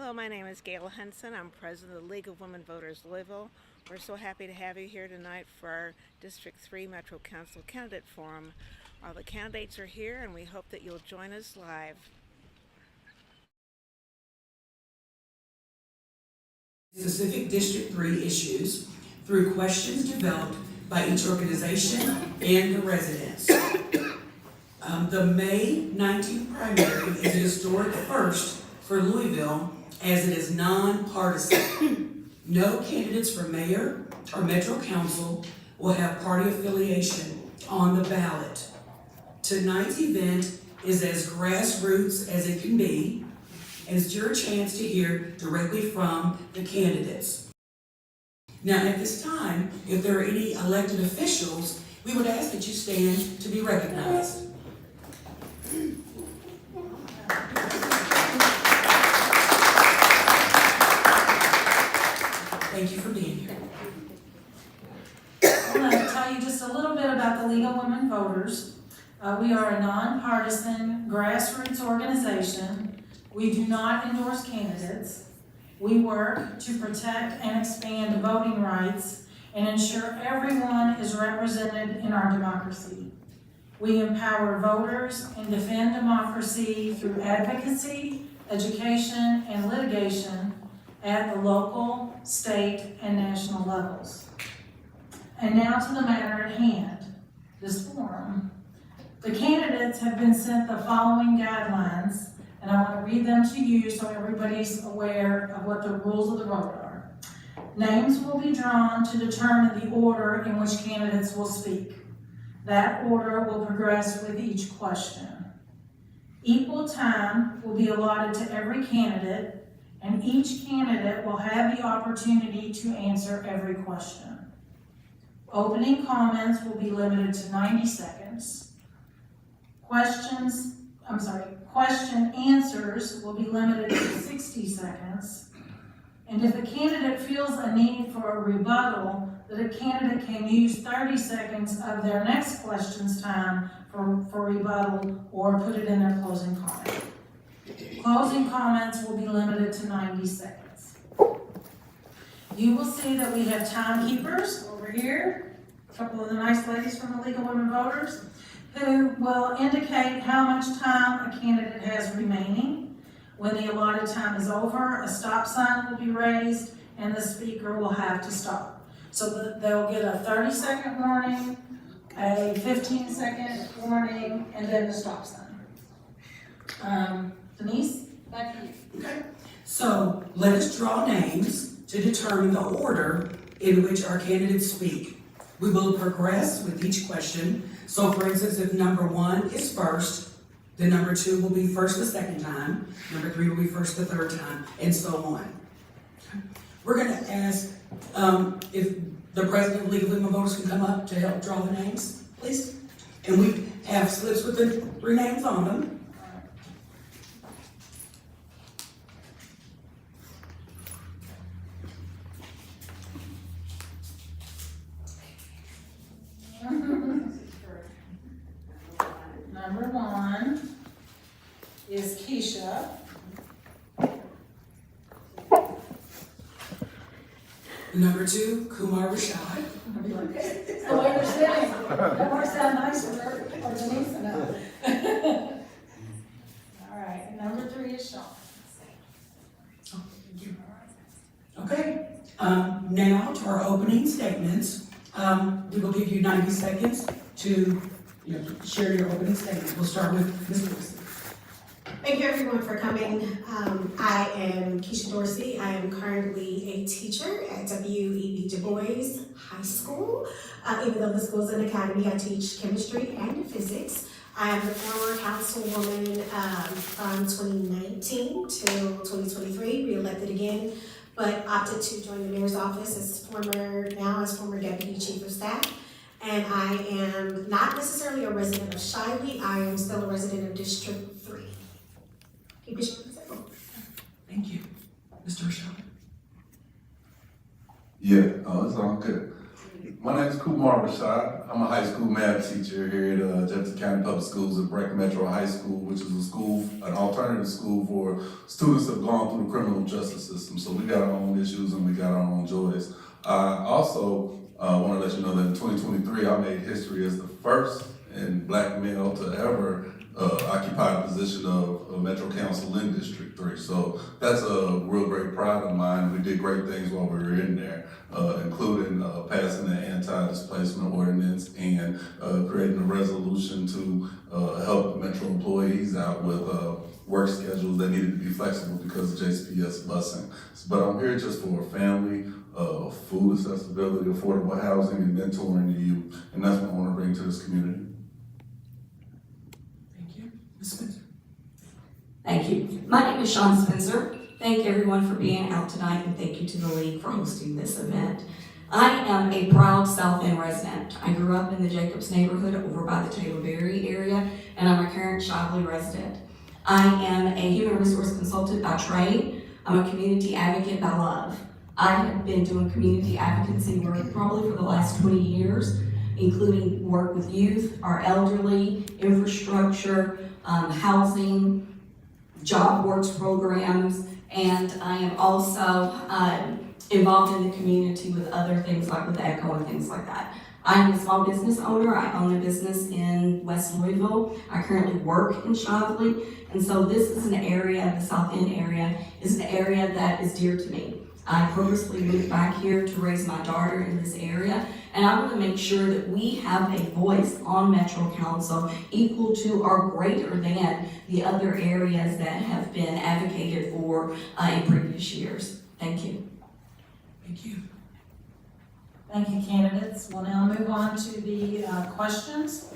Hello, my name is Gail Henson. I'm president of the League of Women Voters Louisville. We're so happy to have you here tonight for our District 3 Metro Council Candidate Forum. All the candidates are here and we hope that you'll join us live. Specific District 3 issues through questions developed by each organization and the residents. The May 19th primary is a historic first for Louisville as it is non-partisan. No candidates for mayor or Metro Council will have party affiliation on the ballot. Tonight's event is as grassroots as it can be, and it's your chance to hear directly from the candidates. Now, at this time, if there are any elected officials, we would ask that you stand to be recognized. Thank you for being here. I'm going to tell you just a little bit about the League of Women Voters. We are a nonpartisan grassroots organization. We do not endorse candidates. We work to protect and expand voting rights and ensure everyone is represented in our democracy. We empower voters and defend democracy through advocacy, education, and litigation at the local, state, and national levels. And now to the matter at hand, this forum. The candidates have been sent the following guidelines, and I want to read them to you so everybody's aware of what the rules of the road are. Names will be drawn to determine the order in which candidates will speak. That order will progress with each question. Equal time will be allotted to every candidate, and each candidate will have the opportunity to answer every question. Opening comments will be limited to 90 seconds. Question answers will be limited to 60 seconds. And if a candidate feels a need for a rebuttal, that a candidate can use 30 seconds of their next question's time for rebuttal or put it in their closing comment. Closing comments will be limited to 90 seconds. You will see that we have timekeepers over here, a couple of the nice ladies from the League of Women Voters, who will indicate how much time a candidate has remaining. When the allotted time is over, a stop sign will be raised and the speaker will have to stop. So they'll get a 30-second warning, a 15-second warning, and then the stop sign. Denise, back to you. Okay. So let us draw names to determine the order in which our candidates speak. We will progress with each question. So for instance, if number 1 is first, then number 2 will be first the second time, number 3 will be first the third time, and so on. We're going to ask if the president of the League of Women Voters can come up to help draw the names, please. And we have slips with the 3 names on them. Number 1 is Keisha. Number 2, Kumar Rashad. The way they're sitting, that works out nice for her, or Denise and I. All right, and number 3 is Sean. Oh, thank you. Okay, now to our opening statements. We will give you 90 seconds to share your opening statement. We'll start with Ms. Dorsey. Thank you everyone for coming. I am Keisha Dorsey. I am currently a teacher at W.E.B. Du Bois High School. Even though the school is an academy, I teach chemistry and physics. I am the former councilwoman from 2019 till 2023, re-elected again, but opted to join the mayor's office as former deputy chief of staff. And I am not necessarily a resident of Shiley. I am still a resident of District 3. Keep it short and simple. Thank you. Mr. Rashad. Yeah, it's all good. My name is Kumar Rashad. I'm a high school math teacher here at Jefferson County Public Schools at Breck Metro High School, which is a school, an alternative school for students that have gone through the criminal justice system. So we got our own issues and we got our own joys. I also want to let you know that in 2023, I made history as the first and black male to ever occupy the position of Metro Council in District 3. So that's a real great pride of mine. We did great things while we were in there, including passing the anti-displacement ordinance and creating a resolution to help Metro employees out with work schedules that needed to be flexible because of JCPS busing. But I'm here just for a family, food accessibility, affordable housing, and mentoring the youth. And that's what I want to bring to this community. Thank you. Ms. Spencer. Thank you. My name is Sean Spencer. Thank everyone for being out tonight, and thank you to the League for hosting this event. I am a proud South End resident. I grew up in the Jacobs neighborhood over by the Taylor Berry area, and I'm a current Shively resident. I am a human resource consultant by trade. I'm a community advocate by love. I have been doing community advocacy work probably for the last 20 years, including work with youth, our elderly, infrastructure, housing, job works programs, and I am also involved in the community with other things like with ECHO and things like that. I'm a small business owner. I own a business in West Louisville. I currently work in Shively, and so this is an area, the South End area, is an area that is dear to me. I purposely moved back here to raise my daughter in this area, and I want to make sure that we have a voice on Metro Council equal to or greater than the other areas that have been advocated for in previous years. Thank you. Thank you. Thank you, candidates. We'll now move on to the questions.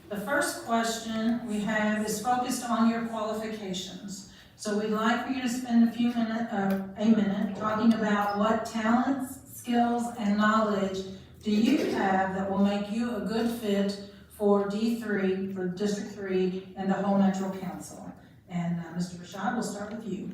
The first question we have is focused on your qualifications. So we'd like for you to spend a minute talking about what talents, skills, and knowledge do you have that will make you a good fit for D3, for District 3, and the whole Metro Council. And Mr. Rashad, we'll start with you.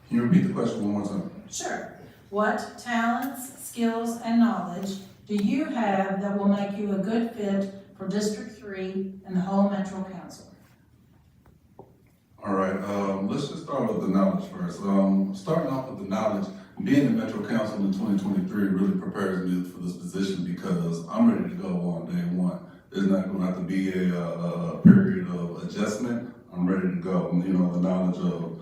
Can you repeat the question one more time? Sure. What talents, skills, and knowledge do you have that will make you a good fit for District 3 and the whole Metro Council? All right, let's just start with the knowledge first. Starting off with the knowledge, being in Metro Council in 2023 really prepares me for this position because I'm ready to go on day one. There's not going to have to be a period of adjustment. I'm ready to go. You know, the knowledge of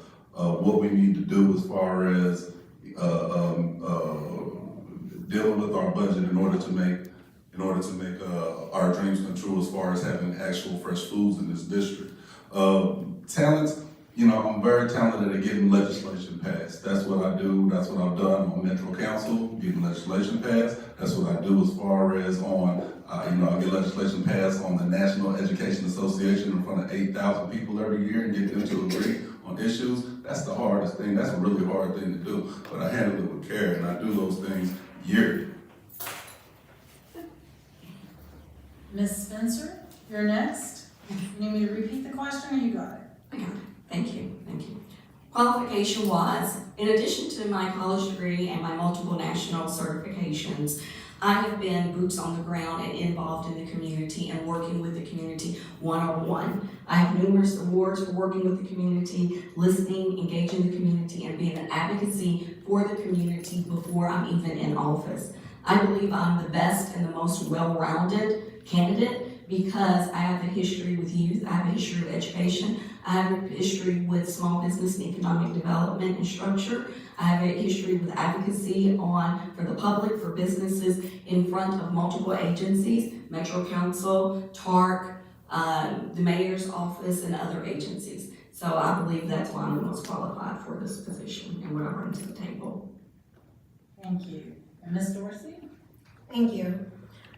what we need to do as far as dealing with our budget in order to make our dreams come true as far as having actual fresh foods in this district. Talents, you know, I'm very talented at getting legislation passed. That's what I do. That's what I've done on Metro Council, getting legislation passed. That's what I do as far as on, I get legislation passed on the National Education Association in front of 8,000 people every year and get them to agree on issues. That's the hardest thing. That's a really hard thing to do, but I handle it with care and I do those things yearly. Ms. Spencer, you're next. You need me to repeat the question or you got it? I got it. Thank you. Thank you. Qualification-wise, in addition to my college degree and my multiple national certifications, I have been boots on the ground and involved in the community and working with the community one-on-one. I have numerous awards for working with the community, listening, engaging the community, and being an advocacy for the community before I'm even in office. I believe I'm the best and the most well-rounded candidate because I have a history with youth, I have a history of education, I have a history with small business and economic development and structure. I have a history with advocacy for the public, for businesses in front of multiple agencies, Metro Council, TARC, the mayor's office, and other agencies. So I believe that's why I'm the most qualified for this position and what I bring to the table. Thank you. And Ms. Dorsey? Thank you.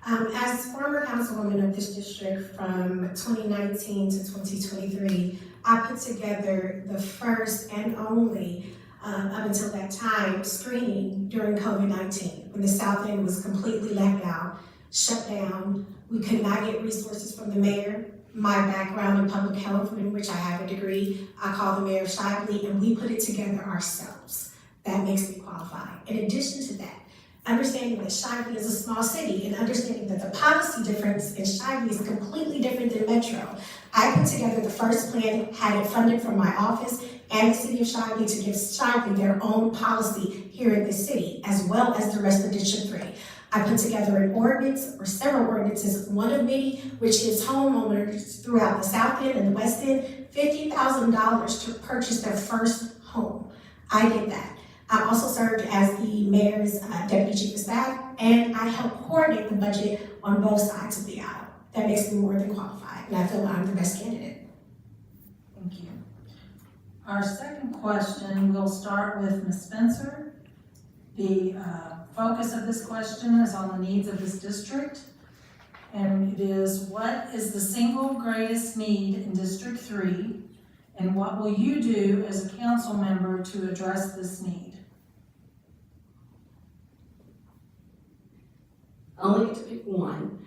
As former councilwoman of this district from 2019 to 2023, I put together the first and only, up until that time, screening during COVID-19, when the South End was completely locked out, shut down. We could not get resources from the mayor. My background in public health, in which I have a degree, I call the mayor Shively, and we put it together ourselves. That makes me qualify. In addition to that, understanding that Shively is a small city and understanding that the policy difference in Shively is completely different than Metro, I put together the first plan, had it funded from my office and the city of Shively to give Shively their own policy here in this city, as well as the rest of District 3. I put together an ordinance, or several ordinances, one of many, which gives homeowners throughout the South End and the West End $50,000 to purchase their first home. I did that. I also served as the mayor's deputy chief of staff, and I helped coordinate the budget on both sides of the aisle. That makes me more than qualified, and I feel I'm the best candidate. Thank you. Our second question, we'll start with Ms. Spencer. The focus of this question is on the needs of this district. And it is, what is the single greatest need in District 3? And what will you do as a council member to address this need? Only to pick one.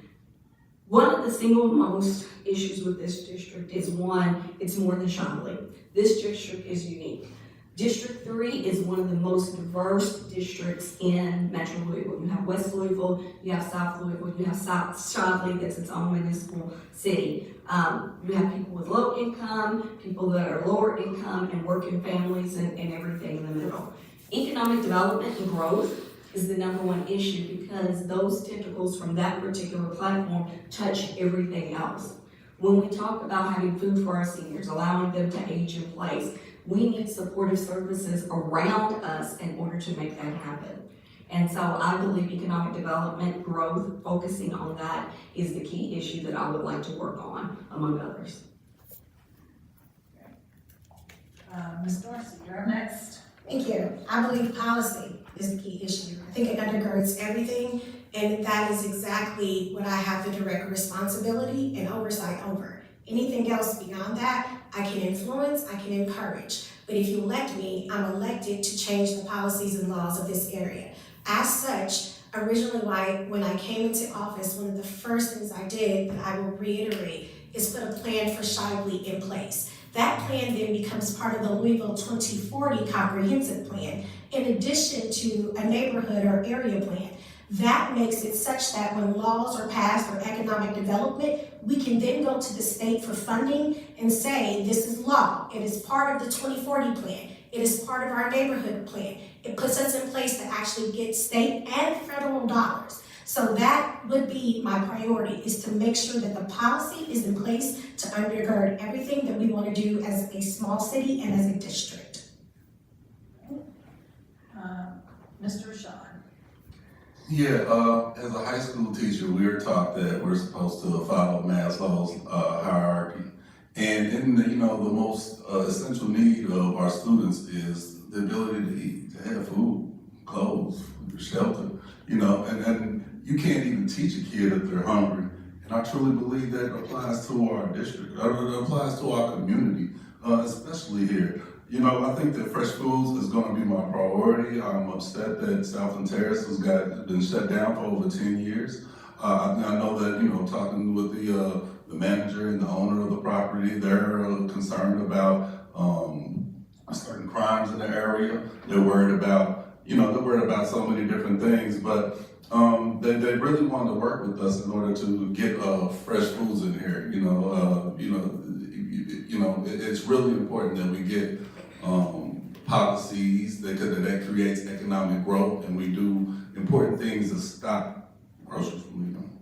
One of the single most issues with this district is one, it's more than Shively. This district is unique. District 3 is one of the most diverse districts in Metro Louisville. You have West Louisville, you have South Louisville, you have South Shively, that's its own municipal city. You have people with low income, people that are lower income, and working families, and everything in the middle. Economic development and growth is the number one issue because those tentacles from that particular platform touch everything else. When we talk about having food for our seniors, allowing them to age in place, we need supportive services around us in order to make that happen. And so I believe economic development, growth, focusing on that is the key issue that I would like to work on, among others. Ms. Dorsey, you're up next. Thank you. I believe policy is the key issue. I think it undergirds everything, and that is exactly what I have the direct responsibility and oversight over. Anything else beyond that, I can influence, I can encourage. But if you elect me, I'm elected to change the policies and laws of this area. As such, originally when I came into office, one of the first things I did, that I will reiterate, is put a plan for Shively in place. That plan then becomes part of the Louisville 2040 comprehensive plan, in addition to a neighborhood or area plan. That makes it such that when laws are passed for economic development, we can then go to the state for funding and say, this is law. It is part of the 2040 plan. It is part of our neighborhood plan. It puts us in place to actually get state and federal dollars. So that would be my priority, is to make sure that the policy is in place to undergird everything that we want to do as a small city and as a district. Mr. Shaw. Yeah, as a high school teacher, we were taught that we're supposed to follow Maslow's hierarchy. And in the, the most essential need of our students is the ability to eat, to have food, clothes, shelter, and you can't even teach a kid if they're hungry. And I truly believe that applies to our district, it applies to our community, especially here. I think that fresh foods is going to be my priority. I'm upset that Southland Terrace has been shut down for over 10 years. I know that, talking with the manager and the owner of the property, they're concerned about certain crimes in the area. They're worried about, so many different things, but they really want to work with us in order to get fresh foods in here. It's really important that we get policies that creates economic growth, and we do important things to stop groceries from leaving.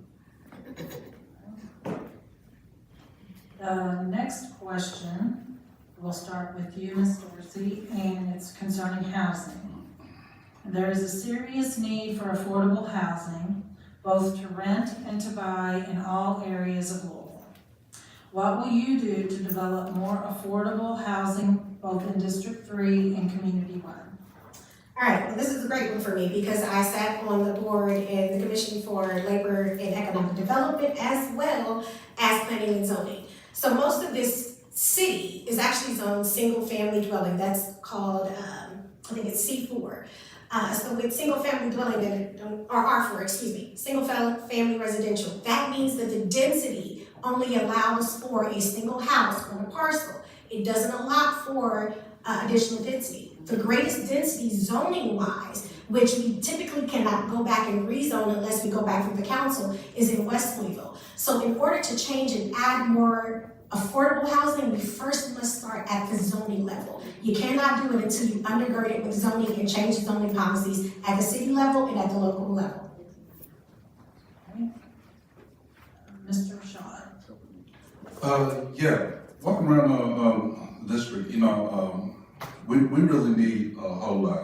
The next question, we'll start with you, Ms. Dorsey, and it's concerning housing. There is a serious need for affordable housing, both to rent and to buy in all areas of Louisville. What will you do to develop more affordable housing, both in District 3 and Community 1? All right, well, this is a great one for me because I sat on the board in the Commission for Labor and Economic Development as well as Planning and Zoning. So most of this city is actually zoned single-family dwelling. That's called, I think it's C4. So with single-family dwelling, or R4, single-family residential, that means that the density only allows for a single house on a parcel. It doesn't allow for additional density. the greatest density zoning wise, which we typically cannot go back and rezone unless we go back from the council, is in West Louisville. So in order to change and add more affordable housing, we first must start at the zoning level. You cannot do it until you undergird it with zoning and change zoning policies at the city level and at the local level. Mr. Rashad. Yeah, walking around the district, we really need a whole lot.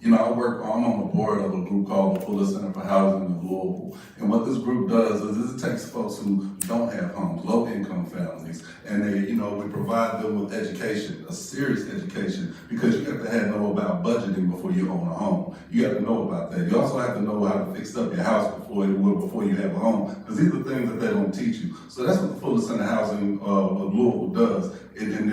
I'm on the board of a group called the Fuller Center for Housing of Louisville. And what this group does is it takes folks who don't have homes, low-income families, and we provide them with education, a serious education, because you have to know about budgeting before you own a home. You have to know about that. You also have to know how to fix up your house before you have a home, because these are things that they don't teach you. So that's what the Fuller Center Housing of Louisville does. And then,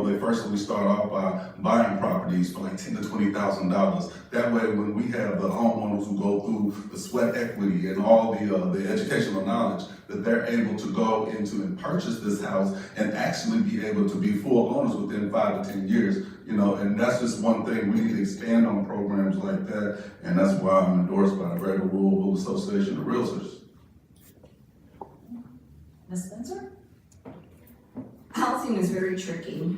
they first start off by buying properties for like $10,000 to $20,000. That way, when we have the homeowners who go through the sweat equity and all the educational knowledge, that they're able to go into and purchase this house and actually be able to be full owners within 5 to 10 years. And that's just one thing. We need to expand on programs like that, and that's why I'm endorsed by the Greater Louisville Association of Realtors. Ms. Spencer? Housing is very tricky.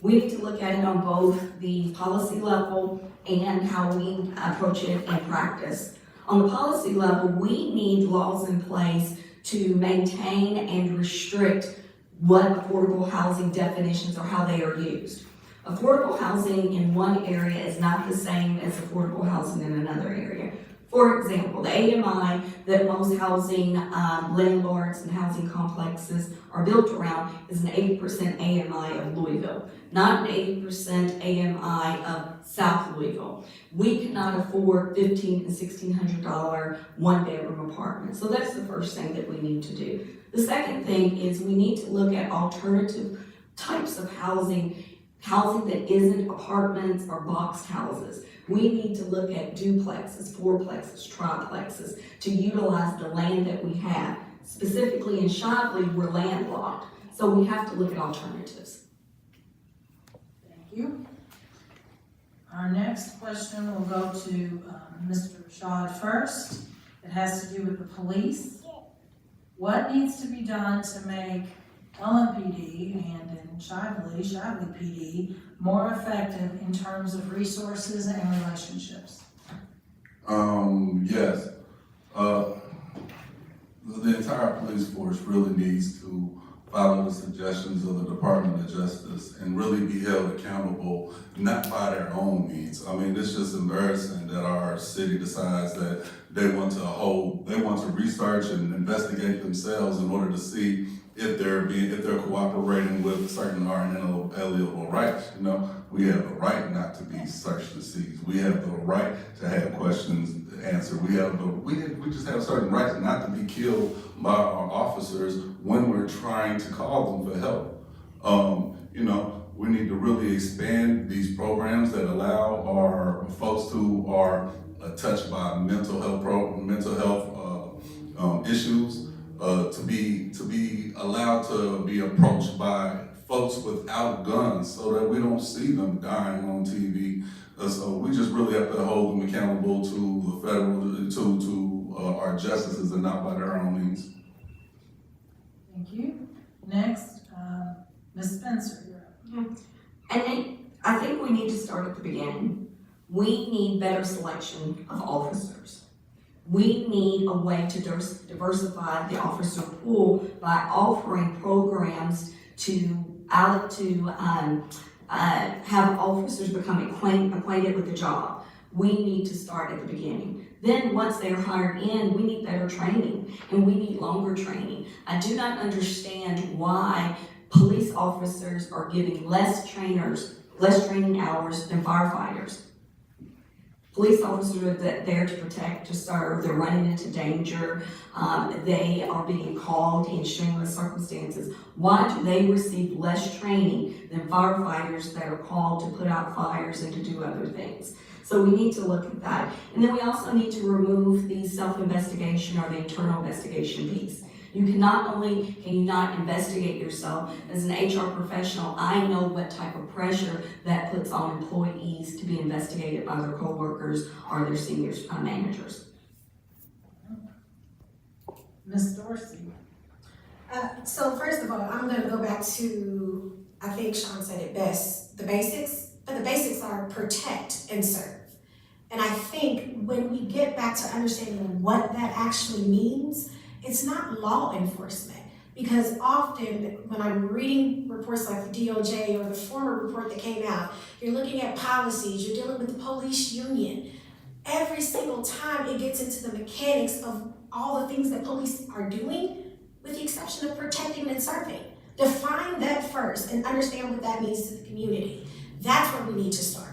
We need to look at it on both the policy level and how we approach it in practice. On the policy level, we need laws in place to maintain and restrict what affordable housing definitions or how they are used. Affordable housing in one area is not the same as affordable housing in another area. For example, the AMI that most housing landlords and housing complexes are built around is an 80% AMI of Louisville, not an 80% AMI of South Louisville. We cannot afford $1,500 and $1,600 one-bedroom apartments. So that's the first thing that we need to do. The second thing is we need to look at alternative types of housing that isn't apartments or boxed houses. We need to look at duplexes, fourplexes, triplexes to utilize the land that we have. Specifically in Shively, we're landlocked, so we have to look at alternatives. Thank you. Our next question will go to Mr. Rashad first. It has to do with the police. What needs to be done to make LMPD and in Shively PD more effective in terms of resources and relationships? Yes. The entire police force really needs to follow the suggestions of the Department of Justice and really be held accountable, not by their own means. I mean, it's just embarrassing that our city decides that they want to research and investigate themselves in order to see if they're cooperating with certain inalienable rights. We have the right not to be searched and seized. We have the right to have questions answered. We just have certain rights not to be killed by our officers when we're trying to call them for help. We need to really expand these programs that allow our folks who are touched by mental health issues to be allowed to be approached by folks without guns, so that we don't see them dying on TV. So we just really have to hold them accountable to the federal, to our justices, and not by their own means. Thank you. Next, Ms. Spencer, you're up. And then I think we need to start at the beginning. We need better selection of officers. We need a way to diversify the officer pool by offering programs to have officers become acquainted with the job. We need to start at the beginning. Then once they're hired in, we need better training, and we need longer training. I do not understand why police officers are giving less training hours than firefighters. Police officers are there to protect, to serve. They're running into danger. They are being called in strenuous circumstances. Why do they receive less training than firefighters that are called to put out fires and to do other things? So we need to look at that. And then we also need to remove the self-investigation or the internal investigation piece. You can not only, can you not investigate yourself as an HR professional, I know what type of pressure that puts on employees to be investigated by their coworkers or their senior managers. Ms. Dorsey? So first of all, I'm gonna go back to, I think Sean said it best, the basics. But the basics are protect and serve. And I think when we get back to understanding what that actually means, it's not law enforcement. Because often when I'm reading reports like the DOJ or the former report that came out, you're looking at policies, you're dealing with the police union. Every single time it gets into the mechanics of all the things that police are doing, with the exception of protecting and serving. Define that first and understand what that means to the community. That's where we need to start.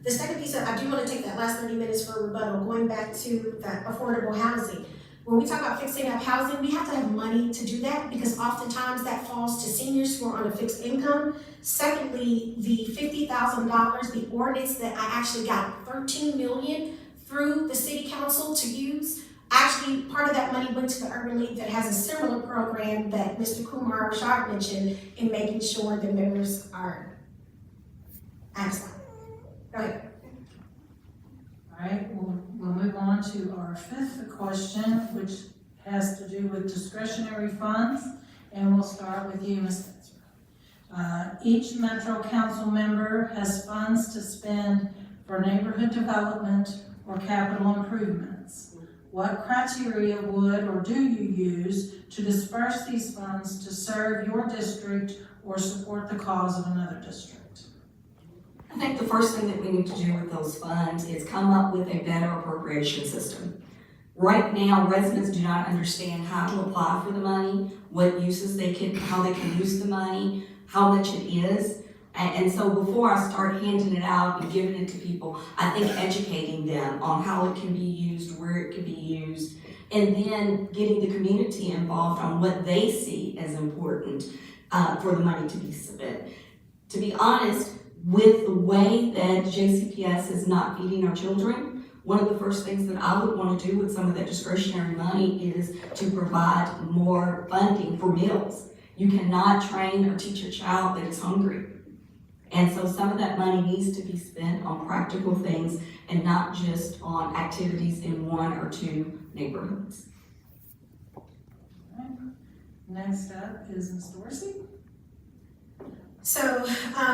The second piece, I do want to take that last 30 minutes for a rebuttal, going back to that affordable housing. When we talk about fixing up housing, we have to have money to do that because oftentimes that falls to seniors who are on a fixed income. Secondly, the $50,000, the ordinance that I actually got $13 million through the city council to use. Actually, part of that money went to the Urban League that has a similar program that Mr. Kumar Rashad mentioned in making sure the members are excellent. Go ahead. All right, we'll move on to our fifth question, which has to do with discretionary funds, and we'll start with you, Ms. Spencer. Each Metro Council member has funds to spend for neighborhood development or capital improvements. What criteria would or do you use to disperse these funds to serve your district or support the cause of another district? I think the first thing that we need to do with those funds is come up with a better appropriation system. Right now, residents do not understand how to apply for the money, what uses how they can use the money, how much it is. And so before I start handing it out and giving it to people, I think educating them on how it can be used, where it can be used, and then getting the community involved on what they see as important for the money to be spent. To be honest, with the way that JCPS is not feeding our children, one of the first things that I would want to do with some of that discretionary money is to provide more funding for meals. You cannot train or teach a child that is hungry. And so some of that money needs to be spent on practical things and not just on activities in one or two neighborhoods. All right. Next up is Ms. Dorsey. So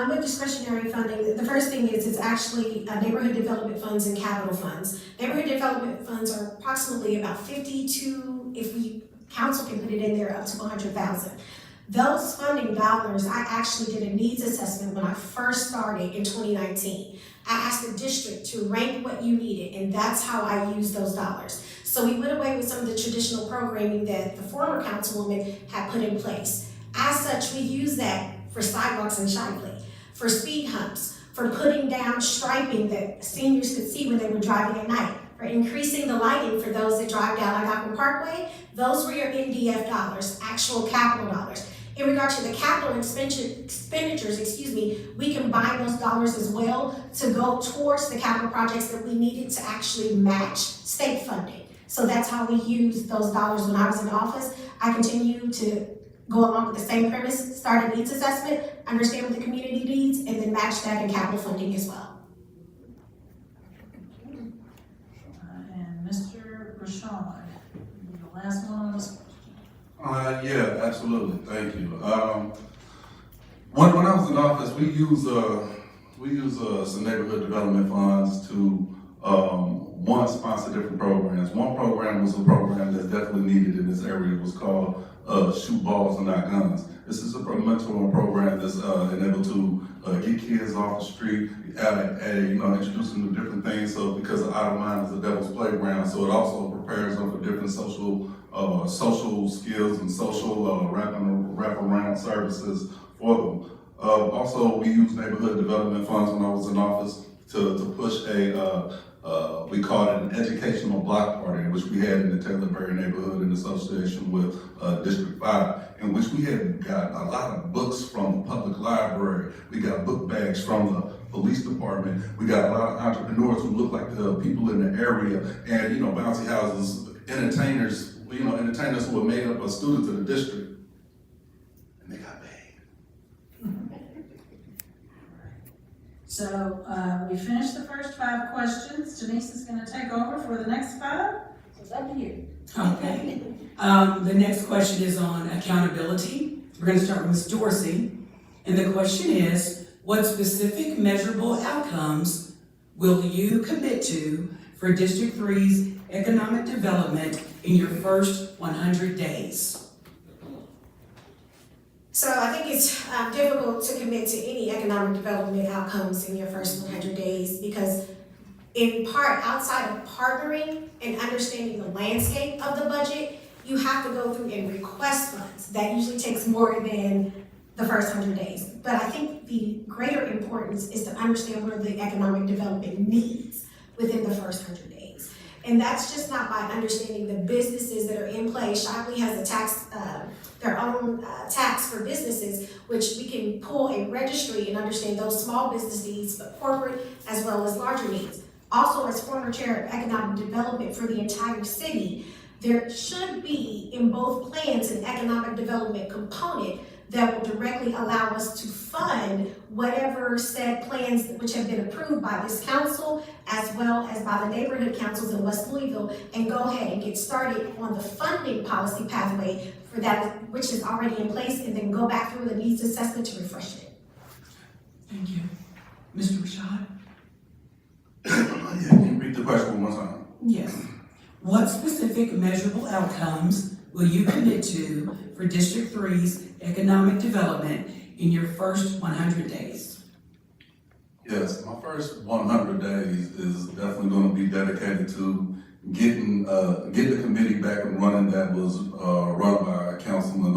with discretionary funding, the first thing is it's actually neighborhood development funds and capital funds. Neighborhood development funds are approximately about 50 to, if we council can put it in there, up to 100,000. Those funding dollars, I actually did a needs assessment when I first started in 2019. I asked the district to rank what you needed, and that's how I used those dollars. So we went away with some of the traditional programming that the former councilwoman had put in place. As such, we use that for sidewalks in Shively, for speed humps, for putting down striping that seniors could see when they were driving at night, for increasing the lighting for those that drive down Algonquin Parkway. Those were your NDF dollars, actual capital dollars. In regard to the capital expenditures, we combine those dollars as well to go towards the capital projects that we needed to actually match state funding. So that's how we use those dollars when I was in office. I continue to go along with the same premise, start a needs assessment, understand what the community needs, and then match that in capital funding as well. And Mr. Rashad, the last one on this question. Yeah, absolutely. Thank you. When I was in office, we use some neighborhood development funds to one, sponsor different programs. One program was a program that's definitely needed in this area. It was called Shoot Balls and Not Guns. This is a mentoring program that's enabled to get kids off the street, introduce them to different things. So because out of mind is the devil's playground, so it also prepares them for different social skills and social wraparound services for them. Also, we use neighborhood development funds when I was in office to push we called it an educational block party, which we had in the Taylorberry neighborhood in association with District 5, in which we had got a lot of books from the public library. We got book bags from the police department. We got a lot of entrepreneurs who look like the people in the area, and bouncy houses, entertainers you know, entertainers who were made up of students of the district, and they got paid. So, we finished the first 5 questions. Denise is gonna take over for the next 5. So it's up to you. Okay. The next question is on accountability. We're gonna start with Ms. Dorsey. And the question is, what specific measurable outcomes will you commit to for District 3's economic development in your first 100 days? So I think it's difficult to commit to any economic development outcomes in your first 100 days because in part, outside of partnering and understanding the landscape of the budget, you have to go through and request funds. That usually takes more than the first 100 days. But I think the greater importance is to understand what are the economic development needs within the first 100 days. And that's just not by understanding the businesses that are in place. Shockley has a tax, their own tax for businesses, which we can pull a registry and understand those small business needs, but corporate as well as larger needs. Also, as former chair of economic development for the entire city, there should be in both plans an economic development component that will directly allow us to fund whatever said plans which have been approved by this council as well as by the neighborhood councils in West Louisville, and go ahead and get started on the funding policy pathway for that which is already in place, and then go back through the needs assessment to refresh it. Thank you. Mr. Rashad? Yeah, can you read the question one more time? Yes. What specific measurable outcomes will you commit to for District 3's economic development in your first 100 days? Yes, my first 100 days is definitely going to be dedicated to getting the committee back and running that was run by Councilman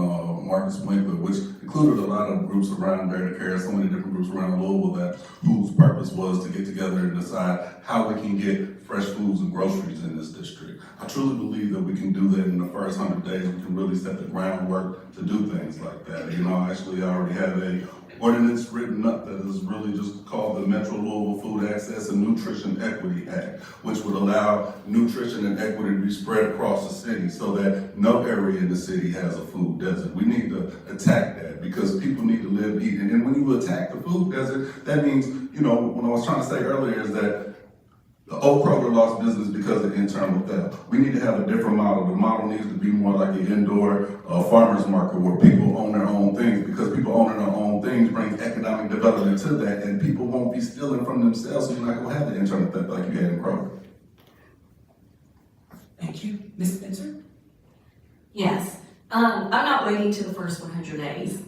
Marcus Winkler, which included a lot of groups around there to carry so many different groups around Louisville that whose purpose was to get together and decide how we can get fresh foods and groceries in this district. I truly believe that we can do that in the first 100 days. We can really set the groundwork to do things like that. You know, actually, I already have a ordinance written up that is really just called the Metro Louisville Food Access and Nutrition Equity Act, which would allow nutrition and equity to be spread across the city so that no area in the city has a food desert. We need to attack that because people need to live, eat. And then when you attack the food desert, that means, you know, what I was trying to say earlier is that the Oak Kroger lost business because of internal theft. We need to have a different model. The model needs to be more like an indoor farmer's market where people own their own things, because people owning their own things brings economic development to that, and people won't be stealing from themselves, so you're not going to have the internal theft like you had in Kroger. Thank you. Ms. Spencer? Yes, I'm not waiting to the first 100 days.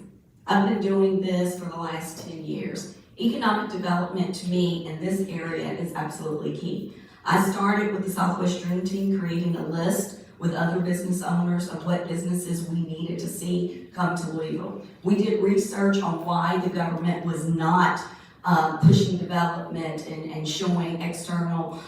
I've been doing this for the last 10 years. Economic development to me in this area is absolutely key. I started with the Southwest Dream Team creating a list with other business owners of what businesses we needed to see come to Louisville. We did research on why the government was not pushing development and showing external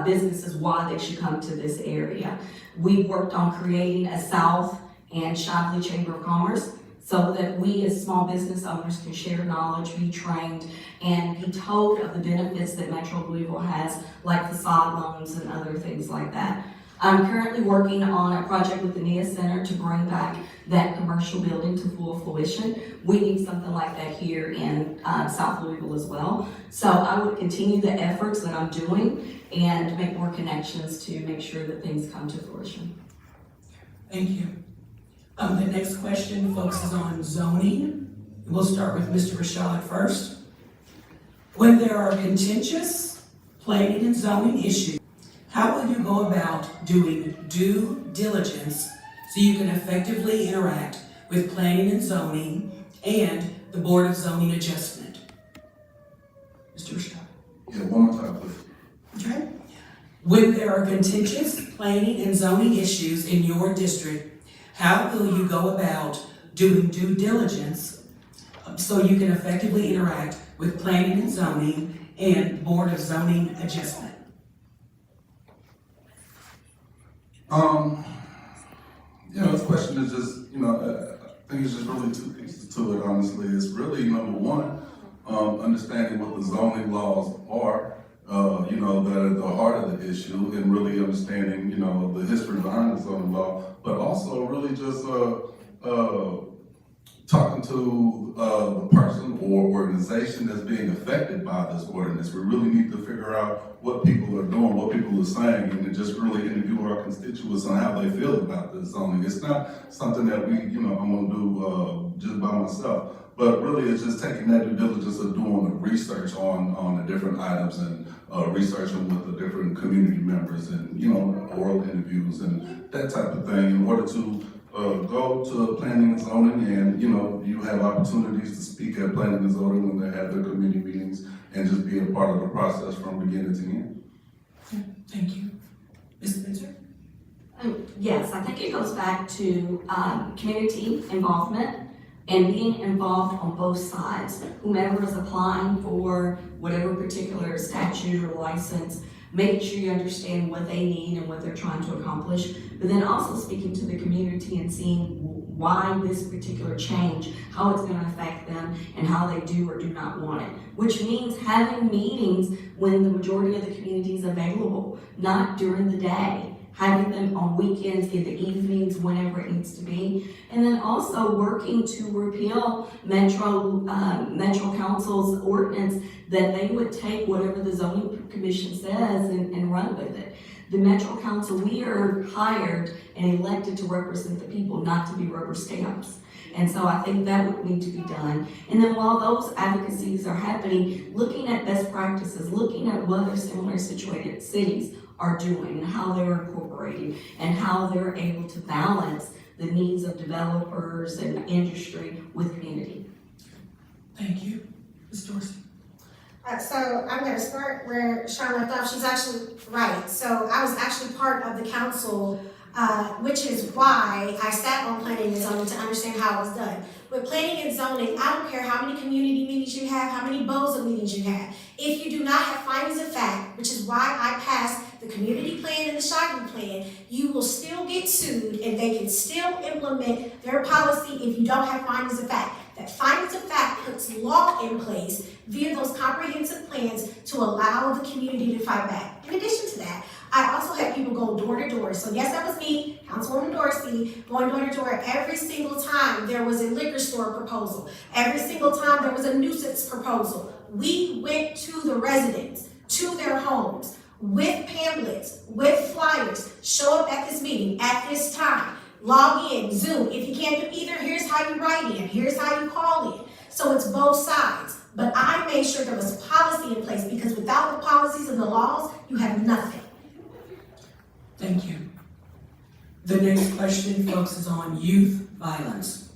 businesses why they should come to this area. We worked on creating a South and Shively Chamber of Commerce so that we as small business owners can share knowledge, be trained, and be told of the benefits that Metro Louisville has, like facade loans and other things like that. I'm currently working on a project with the NIA Center to bring back that commercial building to full fruition. We need something like that here in South Louisville as well. So I would continue the efforts that I'm doing and make more connections to make sure that things come to fruition. Thank you. The next question focuses on zoning. We'll start with Mr. Rashad first. When there are contentious planning and zoning issues, how will you go about doing due diligence so you can effectively interact with planning and zoning and the Board of Zoning Adjustment? Mr. Rashad. Yeah, one more time, please. Okay. When there are contentious planning and zoning issues in your district, how will you go about doing due diligence so you can effectively interact with planning and zoning and Board of Zoning Adjustment? This question is just, I think it's just really two pieces to it, honestly. It's really, number one, understanding what the zoning laws are, that are at the heart of the issue and really understanding, the history behind the zoning law, but also really just, talking to, the person or organization that's being affected by this ordinance. We really need to figure out what people are doing, what people are saying, and to just really interview our constituents on how they feel about this zoning. It's not something that I'm gonna do, just by myself. But really, it's just taking that due diligence of doing the research on the different items and researching with the different community members and, oral interviews and that type of thing in order to go to planning and zoning and, you have opportunities to speak at planning and zoning when they have their committee meetings and just be a part of the process from beginning to end. Thank you. Ms. Spencer? Yes, I think it goes back to community involvement and being involved on both sides. Whomever is applying for whatever particular statute or license, making sure you understand what they need and what they're trying to accomplish, but then also speaking to the community and seeing why this particular change, how it's gonna affect them, and how they do or do not want it. Which means having meetings when the majority of the community is available, not during the day. Having them on weekends, in the evenings, whenever it needs to be. And then also working to repeal Metro Council's ordinance that they would take whatever the zoning commission says and run with it. The Metro Council, we are hired and elected to represent the people, not to be rubber stamps. And so I think that would need to be done. And then while those advocacies are happening, looking at best practices, looking at what other similar situated cities are doing and how they're incorporating and how they're able to balance the needs of developers and industry with community. Thank you. Ms. Dorsey? So I'm gonna start where Sean left off. She's actually right. So I was actually part of the council, which is why I sat on planning and zoning to understand how it was done. With planning and zoning, I don't care how many community meetings you have, how many BOZA meetings you have. If you do not have findings of fact, which is why I passed the community plan and the shopping plan, you will still get sued and they can still implement their policy if you don't have findings of fact. That findings of fact puts law in place via those comprehensive plans to allow the community to fight back. In addition to that, I also had people go door to door. So yes, that was me, Councilwoman Dorsey, going door to door. Every single time there was a liquor store proposal. Every single time there was a nuisance proposal. We went to the residents, to their homes, with pamphlets, with flyers. Show up at this meeting at this time. Log in, Zoom. If you can't do either, here's how you write in. Here's how you call in. So it's both sides. But I made sure there was policy in place because without the policies and the laws, you have nothing. Thank you. The next question focuses on youth violence.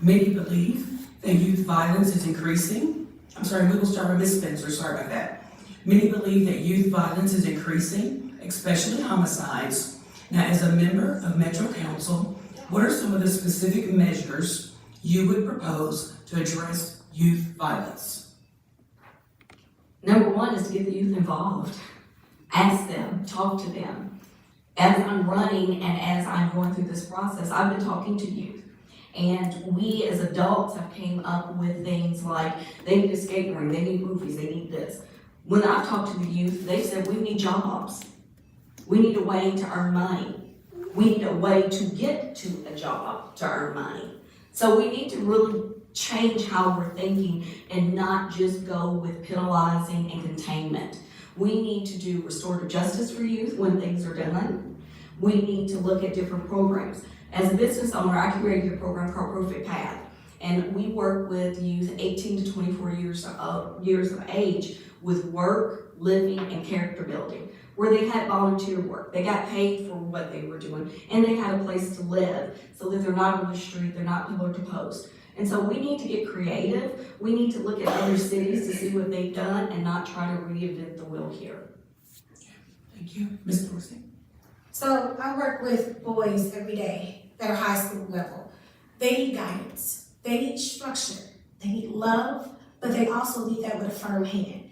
Many believe that youth violence is increasing. I'm sorry, we will start with Ms. Spencer, sorry about that. Many believe that youth violence is increasing, especially homicides. Now, as a member of Metro Council, what are some of the specific measures you would propose to address youth violence? Number one is to get the youth involved. Ask them, talk to them. As I'm running and as I'm going through this process, I've been talking to youth. And we as adults have came up with things like, they need a skate ring, they need movies, they need this. When I've talked to the youth, they said, we need jobs. We need a way to earn money. We need a way to get to a job to earn money. So we need to really change how we're thinking and not just go with penalizing and containment. We need to do restorative justice for youth when things are done. We need to look at different programs. As a business owner, I created a program called Perfect Path. And we work with youth 18 to 24 years of age with work, living, and character building, where they had volunteer work. They got paid for what they were doing, and they had a place to live so that they're not on the street, they're not pillar to post. And so we need to get creative. We need to look at other cities to see what they've done and not try to reinvent the wheel here. Thank you. Ms. Dorsey? So I work with boys every day that are high school level. They need guidance. They need structure. They need love, but they also need that with a firm hand.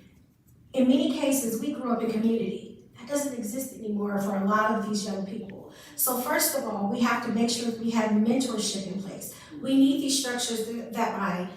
In many cases, we grew up in community. That doesn't exist anymore for a lot of these young people. So first of all, we have to make sure we have mentorship in place. We need these structures that my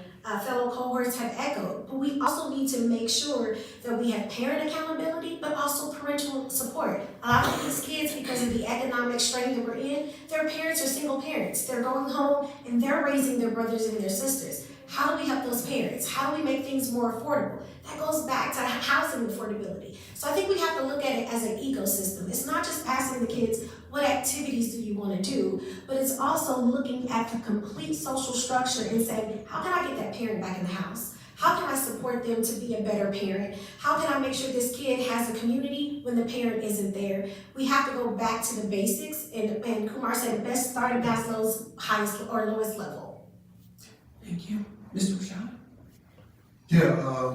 fellow cohorts have echoed. But we also need to make sure that we have parent accountability, but also parental support. A lot of these kids, because of the economic strain that we're in, their parents are single parents. They're going home and they're raising their brothers and their sisters. How do we help those parents? How do we make things more affordable? That goes back to housing affordability. So I think we have to look at it as an ecosystem. It's not just asking the kids, what activities do you want to do? But it's also looking at the complete social structure and saying, how can I get that parent back in the house? How can I support them to be a better parent? How can I make sure this kid has a community when the parent isn't there? We have to go back to the basics, and Kumar said best start at Maslow's highest or lowest level. Thank you. Mr. Rashad? Yeah,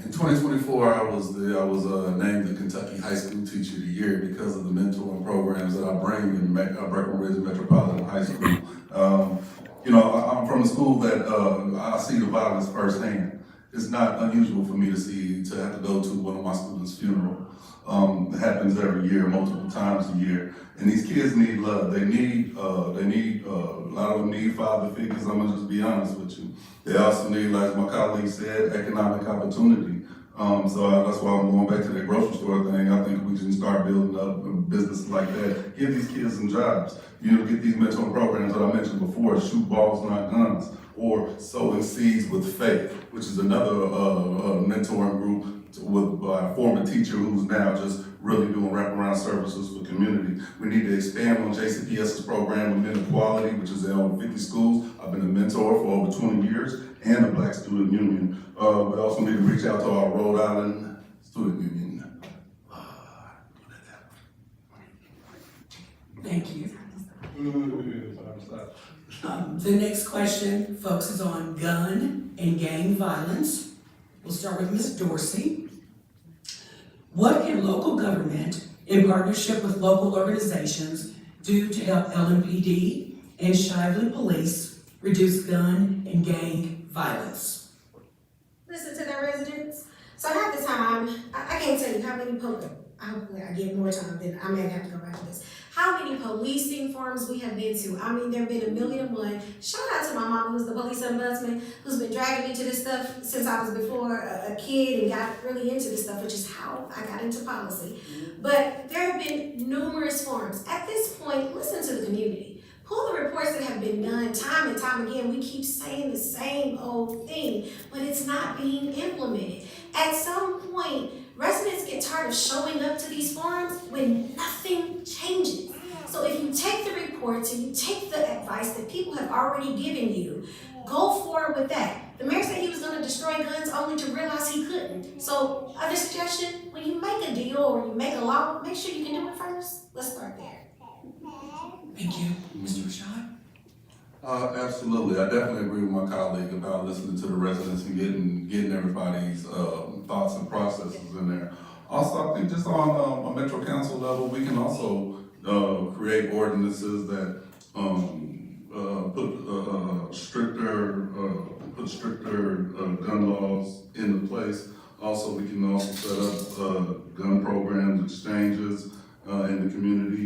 in 2024, I was named the Kentucky High School Teacher of the Year because of the mentoring programs that I bring in Breckenridge Metropolitan High School. You know, I'm from a school that I see the violence firsthand. It's not unusual for me to have to go to one of my students' funeral. It happens every year, multiple times a year. And these kids need love. They need, a lot of them need father figures. I'm gonna just be honest with you. They also need, like my colleague said, economic opportunity. So that's why I'm going back to that grocery store thing. I think we can start building up businesses like that. Give these kids some jobs. You know, get these mentoring programs that I mentioned before, shoot balls, not guns, or sowing seeds with faith, which is another mentoring group with a former teacher who's now just really doing wraparound services for community. We need to expand on JCPS's program of men equality, which is in over 50 schools. I've been a mentor for over 20 years and the Black Student Union. We also need to reach out to our Rhode Island Student Union. Thank you. The next question focuses on gun and gang violence. We'll start with Ms. Dorsey. What can local government, in partnership with local organizations, do to help LMPD and Shively Police reduce gun and gang violence? Listen to their residents. So half the time, I can't tell you how many hopefully I get more time than I may have to go back to this. How many policing forums we have been to. I mean, there have been 1,000,001. Shout out to my mom, who's the police ombudsman, who's been dragging me to this stuff since I was before a kid and got really into this stuff, which is how I got into policy. But there have been numerous forums. At this point, listen to the community. Pull the reports that have been done time and time again. We keep saying the same old thing, but it's not being implemented. At some point, residents get tired of showing up to these forums when nothing changes. So if you take the reports and you take the advice that people have already given you, go forward with that. The mayor said he was going to destroy guns only to realize he couldn't. So other suggestion, when you make a deal or you make a law, make sure you can do it first. Let's start there. Thank you. Mr. Rashad? Absolutely. I definitely agree with my colleague about listening to the residents and getting everybody's thoughts and processes in there. Also, I think just on a Metro Council level, we can also create ordinances that put stricter gun laws into place. Also, we can also set up gun programs, exchanges in the community.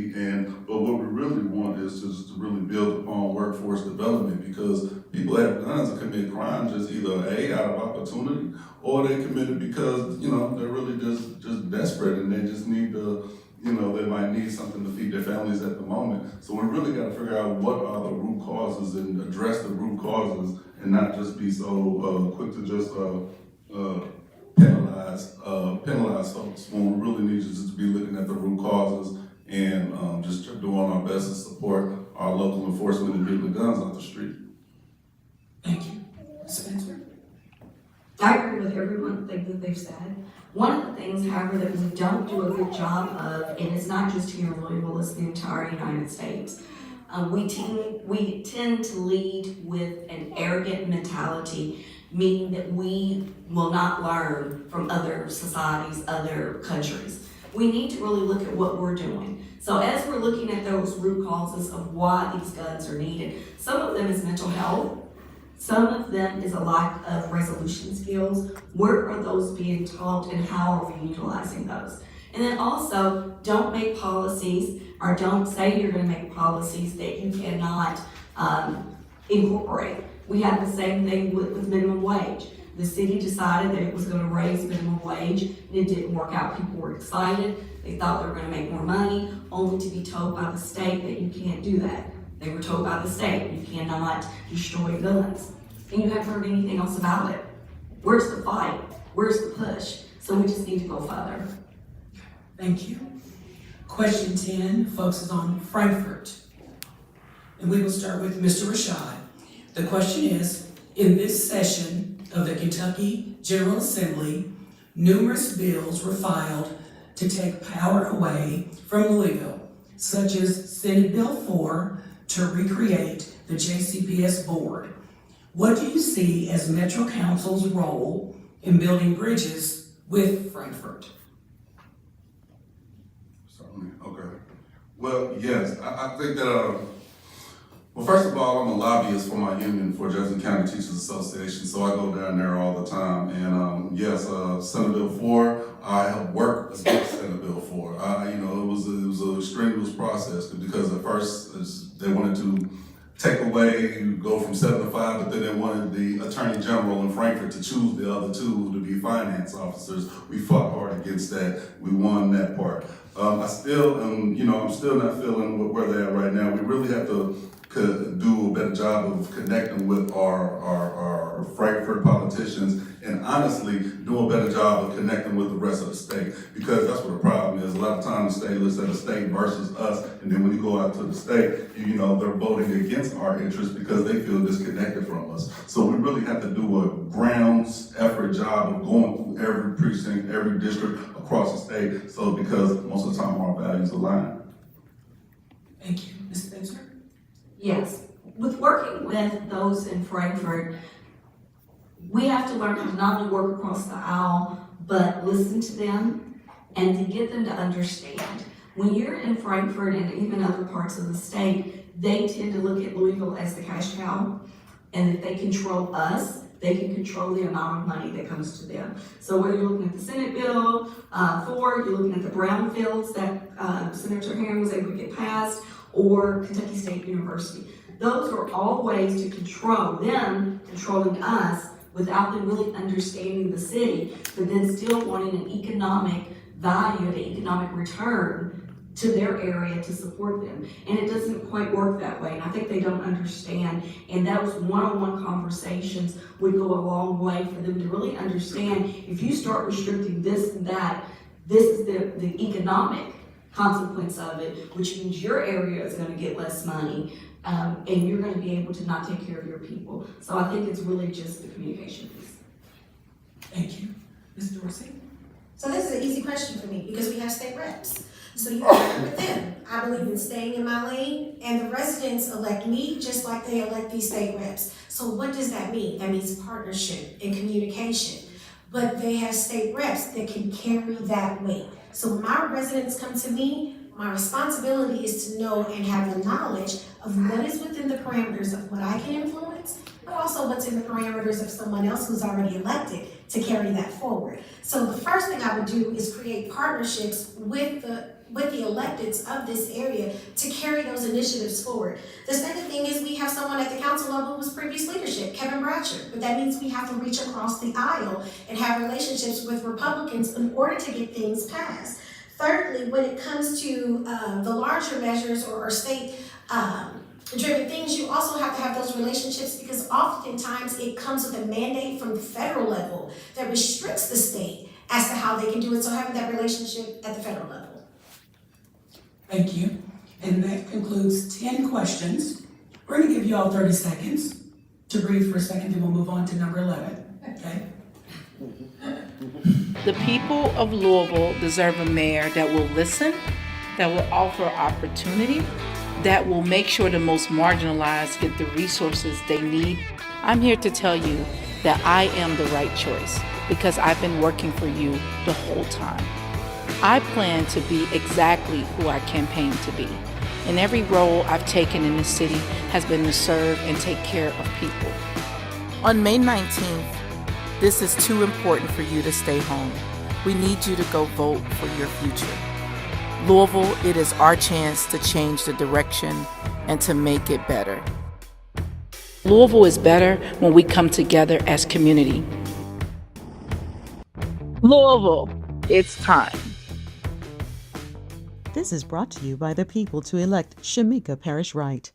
But what we really want is just to really build upon workforce development, because people have guns and commit crimes just either A, out of opportunity, or they commit it because, you know, they're really just desperate and they just need to, you know, they might need something to feed their families at the moment. So we really got to figure out what are the root causes and address the root causes and not just be so quick to just penalize folks, when we really need to just be looking at the root causes and just doing our best to support our local enforcement and getting the guns off the street. Thank you. Spencer? I agree with everyone that they've said. One of the things, however, that we don't do a good job of, and it's not just here in Louisville, it's the entire United States, we tend to lead with an arrogant mentality, meaning that we will not learn from other societies, other countries. We need to really look at what we're doing. So as we're looking at those root causes of why these guns are needed, some of them is mental health, some of them is a lack of resolution skills. Where are those being taught and how are we utilizing those? And then also, don't make policies, or don't say you're gonna make policies that you cannot incorporate. We had the same thing with minimum wage. The city decided that it was gonna raise minimum wage, and it didn't work out. People were excited, they thought they were gonna make more money, only to be told by the state that you can't do that. They were told by the state, you cannot destroy guns, and you haven't heard anything else about it. Where's the fight? Where's the push? So we just need to go further. Thank you. Question 10 focuses on Frankfurt. And we will start with Mr. Rashad. The question is, in this session of the Kentucky General Assembly, numerous bills were filed to take power away from Louisville, such as Senate Bill 4 to recreate the JCPS board. What do you see as Metro Council's role in building bridges with Frankfurt? Certainly, okay. Well, yes, I think that, well, first of all, I'm a lobbyist for my union, for Jefferson County Teachers Association, so I go down there all the time. And yes, Senate Bill 4, I helped work against Senate Bill 4. It was a strenuous process because at first they wanted to take away, go from 7 to 5, but then they wanted the Attorney General in Frankfurt to choose the other two to be finance officers. We fought hard against that. We won that part. I still am, I'm still not feeling where they're at right now. We really have to do a better job of connecting with our Frankfurt politicians, and honestly do a better job of connecting with the rest of the state, because that's what the problem is. A lot of times the state looks at the state versus us, and then when you go out to the state, they're voting against our interests because they feel disconnected from us. So we really have to do a grounds effort job of going through every precinct, every district across the state, so because most of the time our values align. Thank you. Ms. Spencer? Yes, with working with those in Frankfurt, we have to learn how to not only work across the aisle, but listen to them and to get them to understand. When you're in Frankfurt and even other parts of the state, they tend to look at Louisville as the cash cow, and if they control us, they can control the amount of money that comes to them. So whether you're looking at the Senate Bill 4, you're looking at the brownfields that Senator Herring was able to get passed, or Kentucky State University. Those are all ways to control them, controlling us, without them really understanding the city, but then still wanting an economic value, an economic return to their area to support them. And it doesn't quite work that way, and I think they don't understand. And those one-on-one conversations would go a long way for them to really understand, if you start restricting this and that, this is the economic consequence of it, which means your area is going to get less money, and you're going to be able to not take care of your people. So I think it's really just the communication piece. Thank you. Ms. Dorsey? So this is an easy question for me because we have state reps. So you have to work with them. I believe in staying in my lane, and the residents elect me just like they elect these state reps. So what does that mean? That means partnership and communication. But they have state reps that can carry that weight. So when my residents come to me, my responsibility is to know and have the knowledge of what is within the parameters of what I can influence, but also what's in the parameters of someone else who's already elected to carry that forward. So the first thing I would do is create partnerships with the electeds of this area to carry those initiatives forward. The second thing is we have someone at the council level who's previous leadership, Kevin Bratcher, but that means we have to reach across the aisle and have relationships with Republicans in order to get things passed. Thirdly, when it comes to the larger measures or state driven things, you also have to have those relationships because oftentimes it comes with a mandate from the federal level that restricts the state as to how they can do it. So having that relationship at the federal level. Thank you. And that concludes 10 questions. We're going to give you all 30 seconds to breathe for a second, then we'll move on to number 11. Okay? The people of Louisville deserve a mayor that will listen, that will offer opportunity, that will make sure the most marginalized get the resources they need. I'm here to tell you that I am the right choice because I've been working for you the whole time. I plan to be exactly who I campaigned to be. And every role I've taken in this city has been to serve and take care of people. On May 19th, this is too important for you to stay home. We need you to go vote for your future. Louisville, it is our chance to change the direction and to make it better. Louisville is better when we come together as community. Louisville, it's time. This is brought to you by the people to elect Shamika Parrish Wright.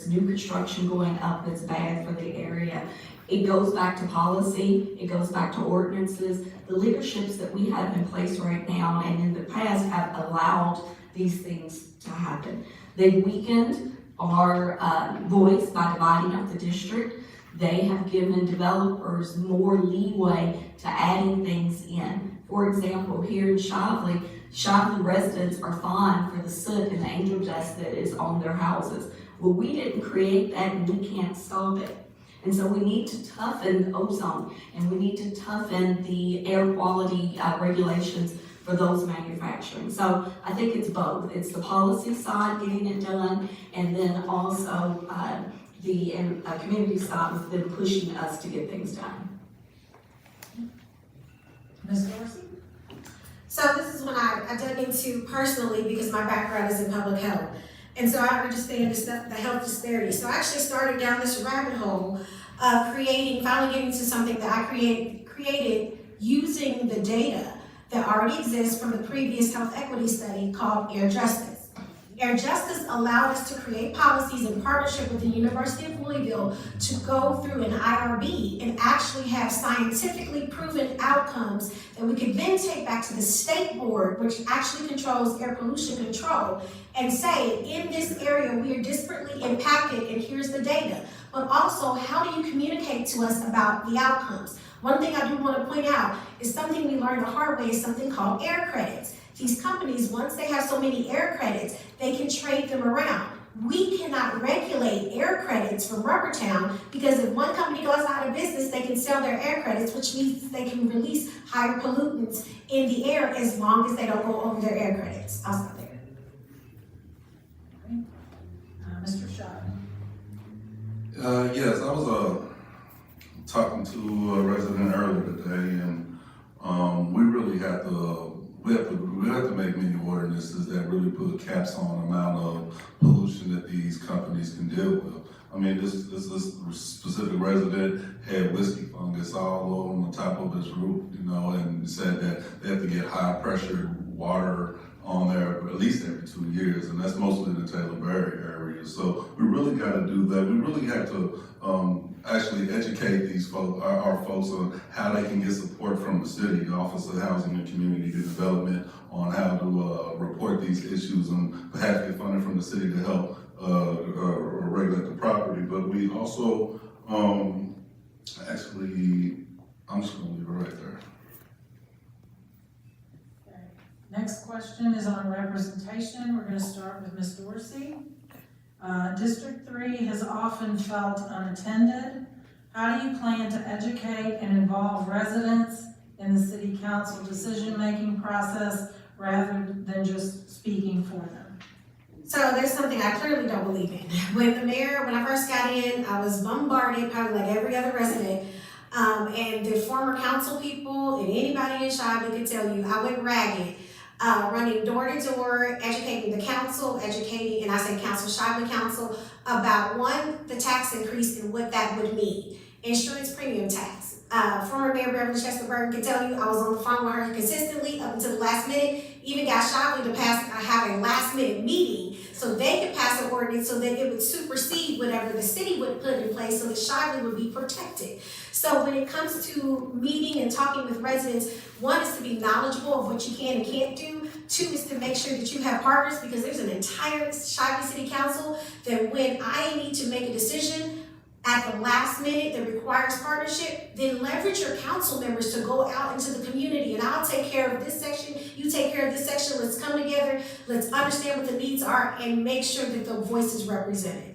New construction going up is bad for the area. It goes back to policy, it goes back to ordinances. The leaderships that we have in place right now and in the past have allowed these things to happen. They've weakened our voice by dividing up the district. They have given developers more leeway to adding things in. For example, here in Shively residents are fined for the soot and the angel dust that is on their houses. Well, we didn't create that and we can't stop it. And so we need to toughen ozone and we need to toughen the air quality regulations for those manufacturing. So I think it's both. It's the policy side, getting it done, and then also the community side with them pushing us to get things done. Ms. Dorsey? So this is when I dug into personally because my background is in public health. And so I understand the health disparity. So I actually started down this rabbit hole of finally getting to something that I created using the data that already exists from the previous health equity study called Air Justice. Air Justice allowed us to create policies in partnership with the University of Louisville to go through an IRB and actually have scientifically proven outcomes that we could then take back to the state board, which actually controls air pollution control, and say, in this area, we are disparately impacted and here's the data. But also, how do you communicate to us about the outcomes? One thing I do want to point out is something we learned the hard way is something called air credits. These companies, once they have so many air credits, they can trade them around. We cannot regulate air credits from Rubbertown because if one company goes out of business, they can sell their air credits, which means they can release higher pollutants in the air as long as they don't go over their air credits. I'll stop there. Mr. Shaw? Yes, I was talking to a resident earlier today, and we really have to make many ordinances that really put caps on the amount of pollution that these companies can deal with. I mean, this specific resident had whiskey fungus all on the top of his roof, and said that they have to get high pressure water on there at least every 2 years, and that's mostly in the Taylorberry area. So we really got to do that. We really have to actually educate these folks, our folks, on how they can get support from the city, the Office of Housing and Community Development, on how to report these issues and perhaps get funding from the city to help regulate the property. But we also actually, I'm just going to leave it right there. Next question is on representation. We're going to start with Ms. Dorsey. District 3 has often felt unattended. How do you plan to educate and involve residents in the city council decision-making process rather than just speaking for them? So there's something I clearly don't believe in. When I first got in, I was bombarded, probably like every other resident, and the former council people and anybody in Shively could tell you, I went ragged. Running door to door, educating the council, and I say council, Shively Council, about the tax increase and what that would mean. Insurance premium tax. Former Mayor Beverly Chester-Burton can tell you I was on the phone with her consistently up until the last minute, even got Shively to have a last minute meeting so they could pass an ordinance so that it would supersede whatever the city would put in place so that Shively would be protected. So when it comes to meeting and talking with residents, one is to be knowledgeable of what you can and can't do. Two is to make sure that you have partners, because there's an entire Shively City Council that when I need to make a decision at the last minute that requires partnership, then leverage your council members to go out into the community and I'll take care of this section, you take care of this section, let's come together, let's understand what the needs are and make sure that the voice is represented.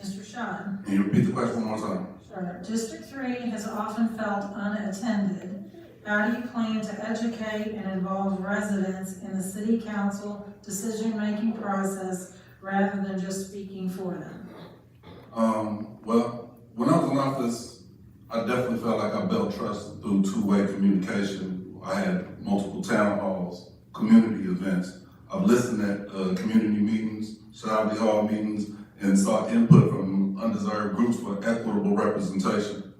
Mr. Shaw? Can you repeat the question one more time? Sure. District 3 has often felt unattended. How do you plan to educate and involve residents in the city council decision-making process rather than just speaking for them? Well, when I was in office, I definitely felt like I built trust through two-way communication. I had multiple town halls, community events. I've listened at community meetings Shively Hall meetings, and sought input from undeserved groups for equitable representation.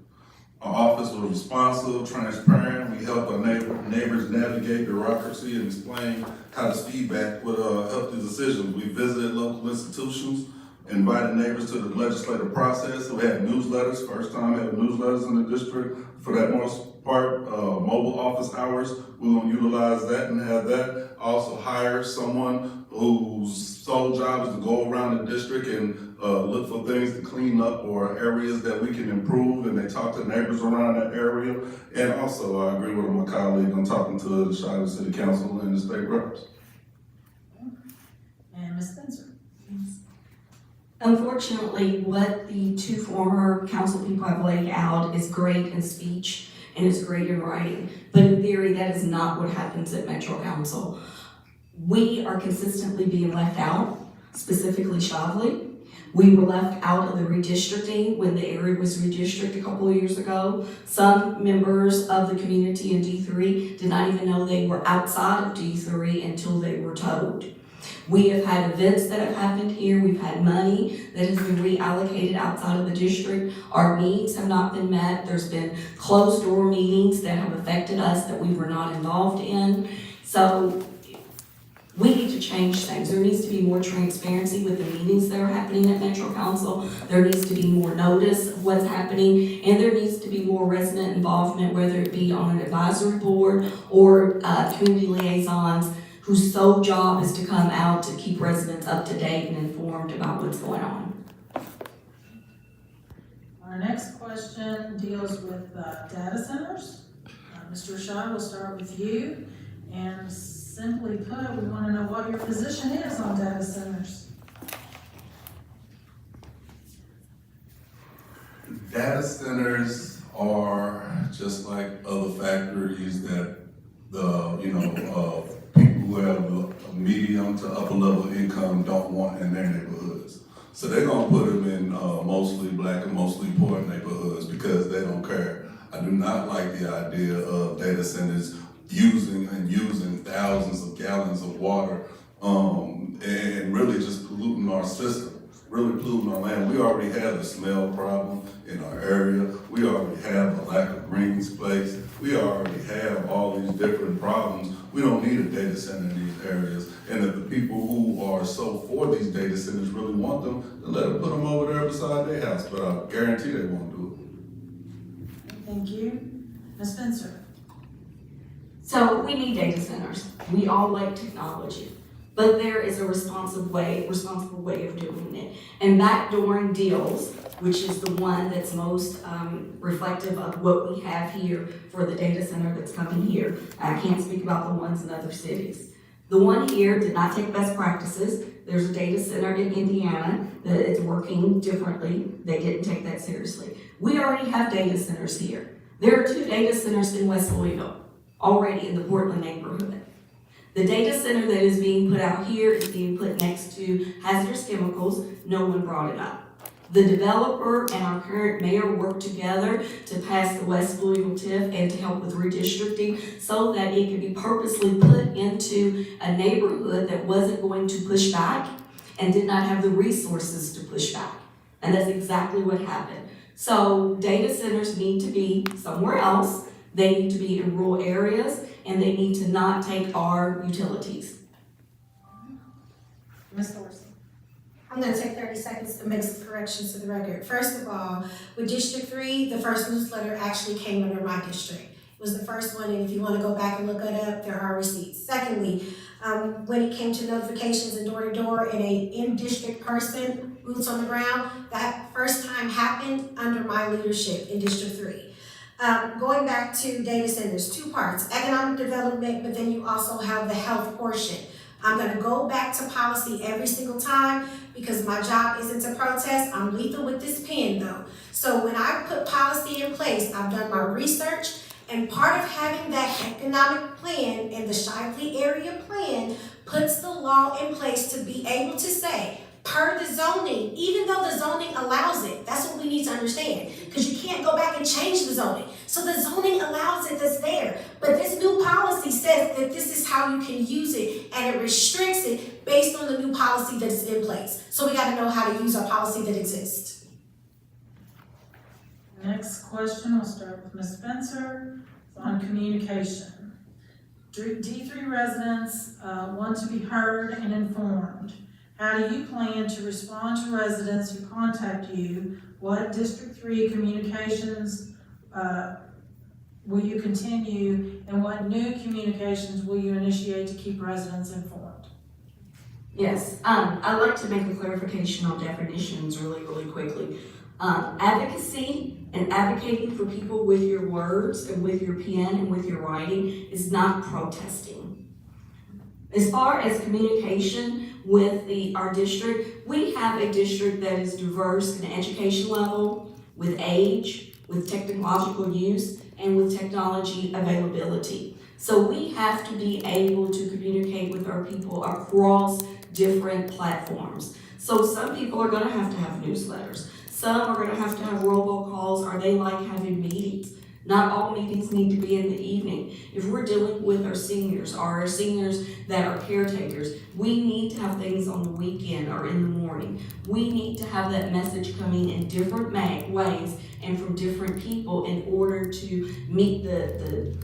Our office was responsive, transparent. We helped our neighbors navigate bureaucracy and explain how this feedback would help the decisions. We visited local institutions, invited neighbors to the legislative process. We had newsletters, first time having newsletters in the district. For that most part, mobile office hours, we're gonna utilize that and have that. Also hire someone whose sole job is to go around the district and look for things to clean up or areas that we can improve, and they talk to neighbors around that area. And also, I agree with my colleague on talking to the Shiloh City Council and the state reps. And Ms. Spencer? Unfortunately, what the two former council people have laid out is great in speech and is great in writing, but in theory, that is not what happens at Metro Council. We are consistently being left out, specifically Shively. We were left out of the redistricting when the area was redistricted a couple of years ago. Some members of the community in D3 did not even know they were outside of D3 until they were told. We have had events that have happened here. We've had money that has been reallocated outside of the district. Our needs have not been met. There's been closed door meetings that have affected us that we were not involved in. So we need to change things. There needs to be more transparency with the meetings that are happening at Metro Council. There needs to be more notice of what's happening, and there needs to be more resident involvement, whether it be on an advisory board or community liaisons whose sole job is to come out to keep residents up to date and informed about what's going on. Our next question deals with data centers. Mr. Rashad, we'll start with you. And simply put, we want to know what your position is on data centers. Data centers are just like other factories that people who have a medium to upper level income don't want in their neighborhoods. So they're gonna put them in mostly black and mostly poor neighborhoods because they don't care. I do not like the idea of data centers using thousands of gallons of water and really just polluting our system, really polluting our land. We already have a smell problem in our area. We already have a lack of green space. We already have all these different problems. We don't need a data center in these areas. And if the people who are so for these data centers really want them, then let them put them over there beside their house. But I guarantee they won't do it. Thank you. Ms. Spencer? So we need data centers. We all like technology, but there is a responsible way of doing it. And backdooring deals, which is the one that's most reflective of what we have here for the data center that's coming here. I can't speak about the ones in other cities. The one here did not take best practices. There's a data center in Indiana that is working differently. They didn't take that seriously. We already have data centers here. There are 2 data centers in West Louisville already in the Portland neighborhood. The data center that is being put out here is being put next to hazardous chemicals. No one brought it up. The developer and our current mayor worked together to pass the West Louisville TIF and to help with redistricting so that it could be purposely put into a neighborhood that wasn't going to push back and did not have the resources to push back. And that's exactly what happened. So data centers need to be somewhere else. They need to be in rural areas, and they need to not take our utilities. Ms. Dorsey? I'm gonna take 30 seconds to make some corrections to the record. First of all, with District 3, the first newsletter actually came under my district. It was the first one, and if you wanna go back and look it up, there are receipts. Secondly, when it came to notifications and door-to-door and a in-district person, boots on the ground, that first time happened under my leadership in District 3. Going back to data centers, 2 parts, economic development, but then you also have the health portion. I'm gonna go back to policy every single time because my job isn't to protest. I'm lethal with this pen though. So when I put policy in place, I've done my research, and part of having that economic plan and the Shively area plan puts the law in place to be able to say, per the zoning, even though the zoning allows it, that's what we need to understand, because you can't go back and change the zoning. So the zoning allows it, that's there. But this new policy says that this is how you can use it, and it restricts it based on the new policy that is in place. So we gotta know how to use our policy that exists. Next question, we'll start with Ms. Spencer, on communication. D3 residents want to be heard and informed. How do you plan to respond to residents who contact you? What District 3 communications will you continue, and what new communications will you initiate to keep residents informed? Yes, I'd like to make a clarification on definitions really quickly. Advocacy and advocating for people with your words and with your pen and with your writing is not protesting. As far as communication with our district, we have a district that is diverse in education level, with age, with technological use, and with technology availability. So we have to be able to communicate with our people across different platforms. So some people are gonna have newsletters. Some are gonna have robocalls, or they like having meetings. Not all meetings need to be in the evening. If we're dealing with our seniors, or our seniors that are caretakers, we need to have things on the weekend or in the morning. We need to have that message coming in different ways and from different people in order to meet the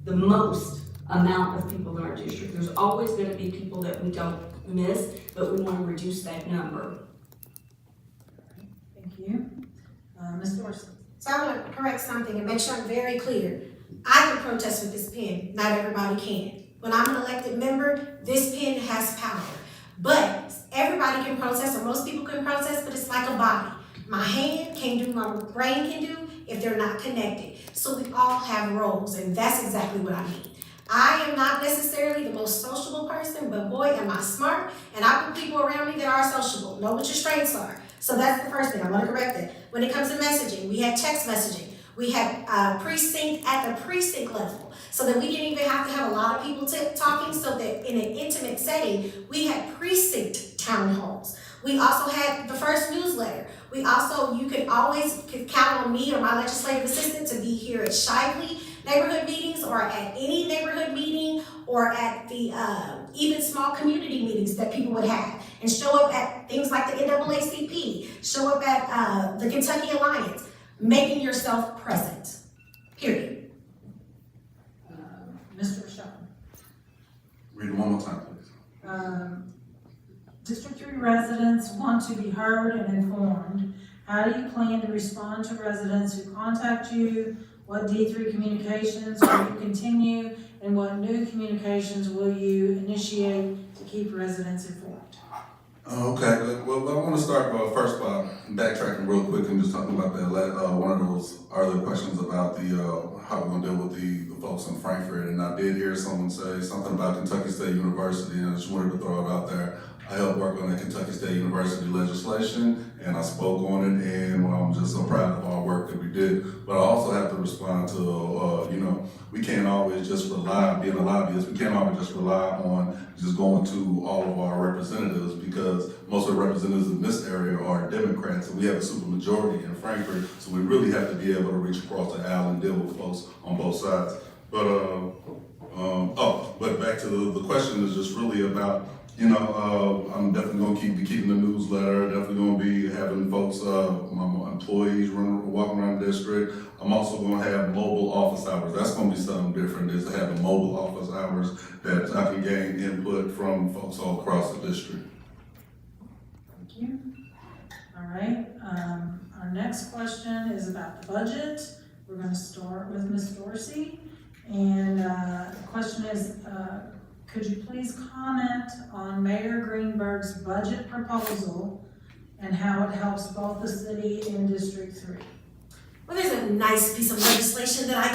most amount of people in our district. There's always gonna be people that we don't miss, but we wanna reduce that number. Thank you. Ms. Dorsey. So I want to correct something and make sure I'm very clear. I can protest with this pen, not everybody can. When I'm an elected member, this pen has power. But everybody can protest, or most people can protest, but it's like a body. My hand can do, my brain can do, if they're not connected. So we all have roles, and that's exactly what I mean. I am not necessarily the most sociable person, but boy, am I smart, and I put people around me that are sociable. Know what your strengths are. So that's the first thing, I want to correct that. When it comes to messaging, we had text messaging. We had precinct at the precinct level, so that we didn't even have to have a lot of people talking, so that in an intimate setting, we had precinct town halls. We also had the first newsletter. We also, you could always count on me or my legislative assistant to be here at Shively neighborhood meetings, or at any neighborhood meeting, or at the even small community meetings that people would have, and show up at things like the NAACP, show up at the Kentucky Alliance, making yourself present, period. Mr. Rashawn. Read it one more time, please. District 3 residents want to be heard and informed. How do you plan to respond to residents who contact you? What D3 communications will you continue, and what new communications will you initiate to keep residents informed? Okay, well, I want to start first by backtracking real quick and just talking about that one of those earlier questions about the how we're going to deal with the folks in Frankfurt. And I did hear someone say something about Kentucky State University, and I just wanted to throw it out there. I helped work on that Kentucky State University legislation, and I spoke on it, and I'm just so proud of our work that we did. But I also have to respond to, we can't always just rely, being a lobbyist, we can't always just rely on just going to all of our representatives, because most of the representatives in this area are Democrats, and we have a supermajority in Frankfurt, so we really have to be able to reach across the aisle and deal with folks on both sides. But, but back to the question is just really about, I'm definitely gonna be keeping the newsletter, definitely gonna be having folks, my employees walking around the district. I'm also gonna have mobile office hours. That's gonna be something different, is having mobile office hours that I can gain input from folks all across the district. Thank you. All right, our next question is about the budget. We're gonna start with Ms. Dorsey. And the question is, could you please comment on Mayor Greenberg's budget proposal and how it helps both the city and District 3? Well, there's a nice piece of legislation that I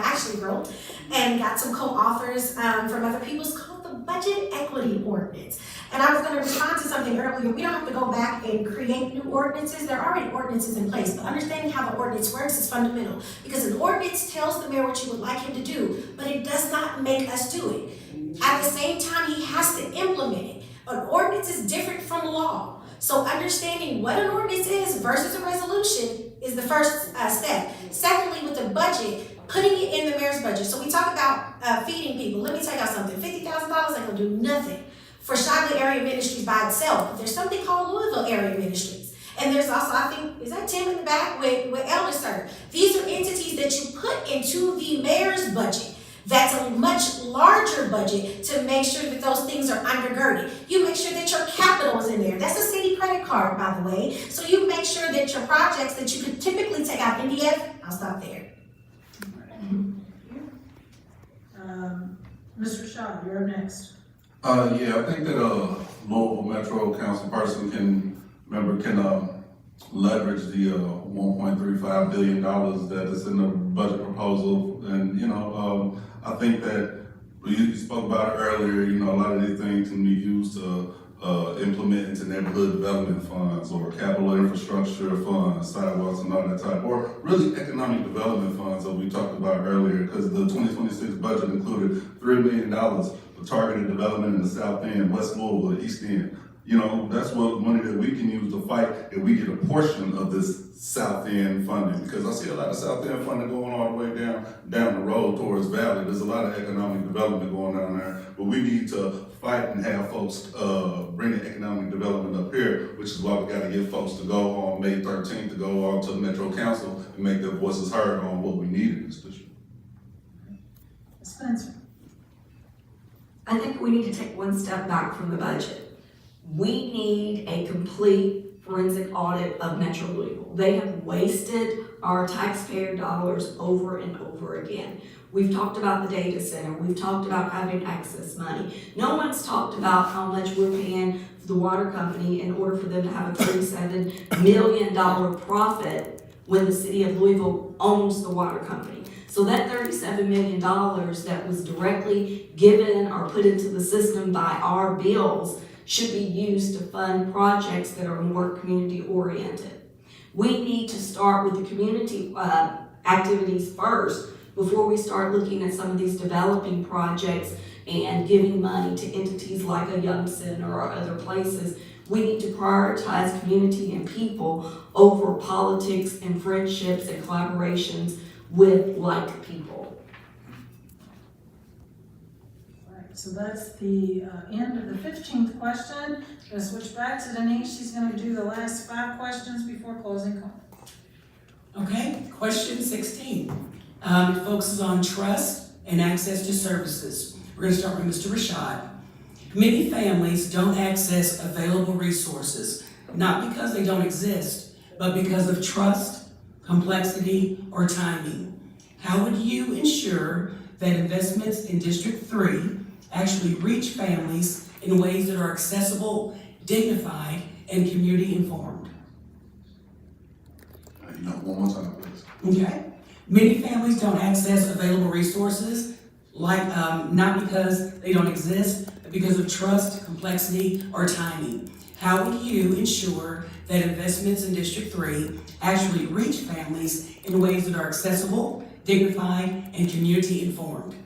actually wrote, and got some co-authors from other people. It's called the Budget Equity Ordinance. And I was going to respond to something earlier. We don't have to go back and create new ordinances. There are already ordinances in place, but understanding how the ordinance works is fundamental, because an ordinance tells the mayor what you would like him to do, but it does not make us do it. At the same time, he has to implement it. An ordinance is different from law. So understanding what an ordinance is versus a resolution is the first step. Secondly, with the budget, putting it in the mayor's budget. So we talk about feeding people. Let me tell y'all something. $50,000 ain't gonna do nothing for Shively Area Ministries by itself. But there's something called Louisville Area Ministries. And there's also, I think, is that Tim in the back with Elder Serve? These are entities that you put into the mayor's budget. That's a much larger budget to make sure that those things are undergirded. You make sure that your capital is in there. That's a city credit card, by the way. So you make sure that your projects that you could typically take out NDF, I'll stop there. Mr. Shaw, you're up next. Yeah, I think that Louisville Metro Council person can leverage the $1.35 billion that is in the budget proposal. And, I think that you spoke about it earlier, a lot of these things can be used to implement into neighborhood development funds or capital infrastructure funds, sidewalks and all that type, or really economic development funds that we talked about earlier, because the 2026 budget included $3 million for targeted development in the South End, West Louisville, East End. That's what money that we can use to fight if we get a portion of this South End funding, because I see a lot of South End funding going all the way down the road towards Valley. There's a lot of economic development going down there, but we need to fight and have folks bring the economic development up here, which is why we got to get folks to go on May 13th to go on to the Metro Council and make their voices heard on what we need in this district. Spencer. I think we need to take one step back from the budget. We need a complete forensic audit of Metro Louisville. They have wasted our taxpayer dollars over and over again. We've talked about the data center. We've talked about having access money. No one's talked about how much we're paying for the water company in order for them to have a $37 million profit when the city of Louisville owns the water company. So that $37 million that was directly given or put into the system by our bills should be used to fund projects that are more community oriented. We need to start with the community activities first before we start looking at some of these developing projects and giving money to entities like a Young Center or other places. We need to prioritize community and people over politics and friendships and collaborations with like people. So that's the end of the 15th question. I'm going to switch back to Denise. She's going to do the last 5 questions before closing comment. Okay, question 16. It focuses on trust and access to services. We're going to start with Mr. Rashad. Many families don't access available resources, not because they don't exist, but because of trust, complexity, or timing. How would you ensure that investments in District 3 actually reach families in ways that are accessible, dignified, and community informed? One more time, please. Okay. Many families don't access available resources, not because they don't exist, but because of trust, complexity, or timing. How would you ensure that investments in District 3 actually reach families in ways that are accessible, dignified, and community informed?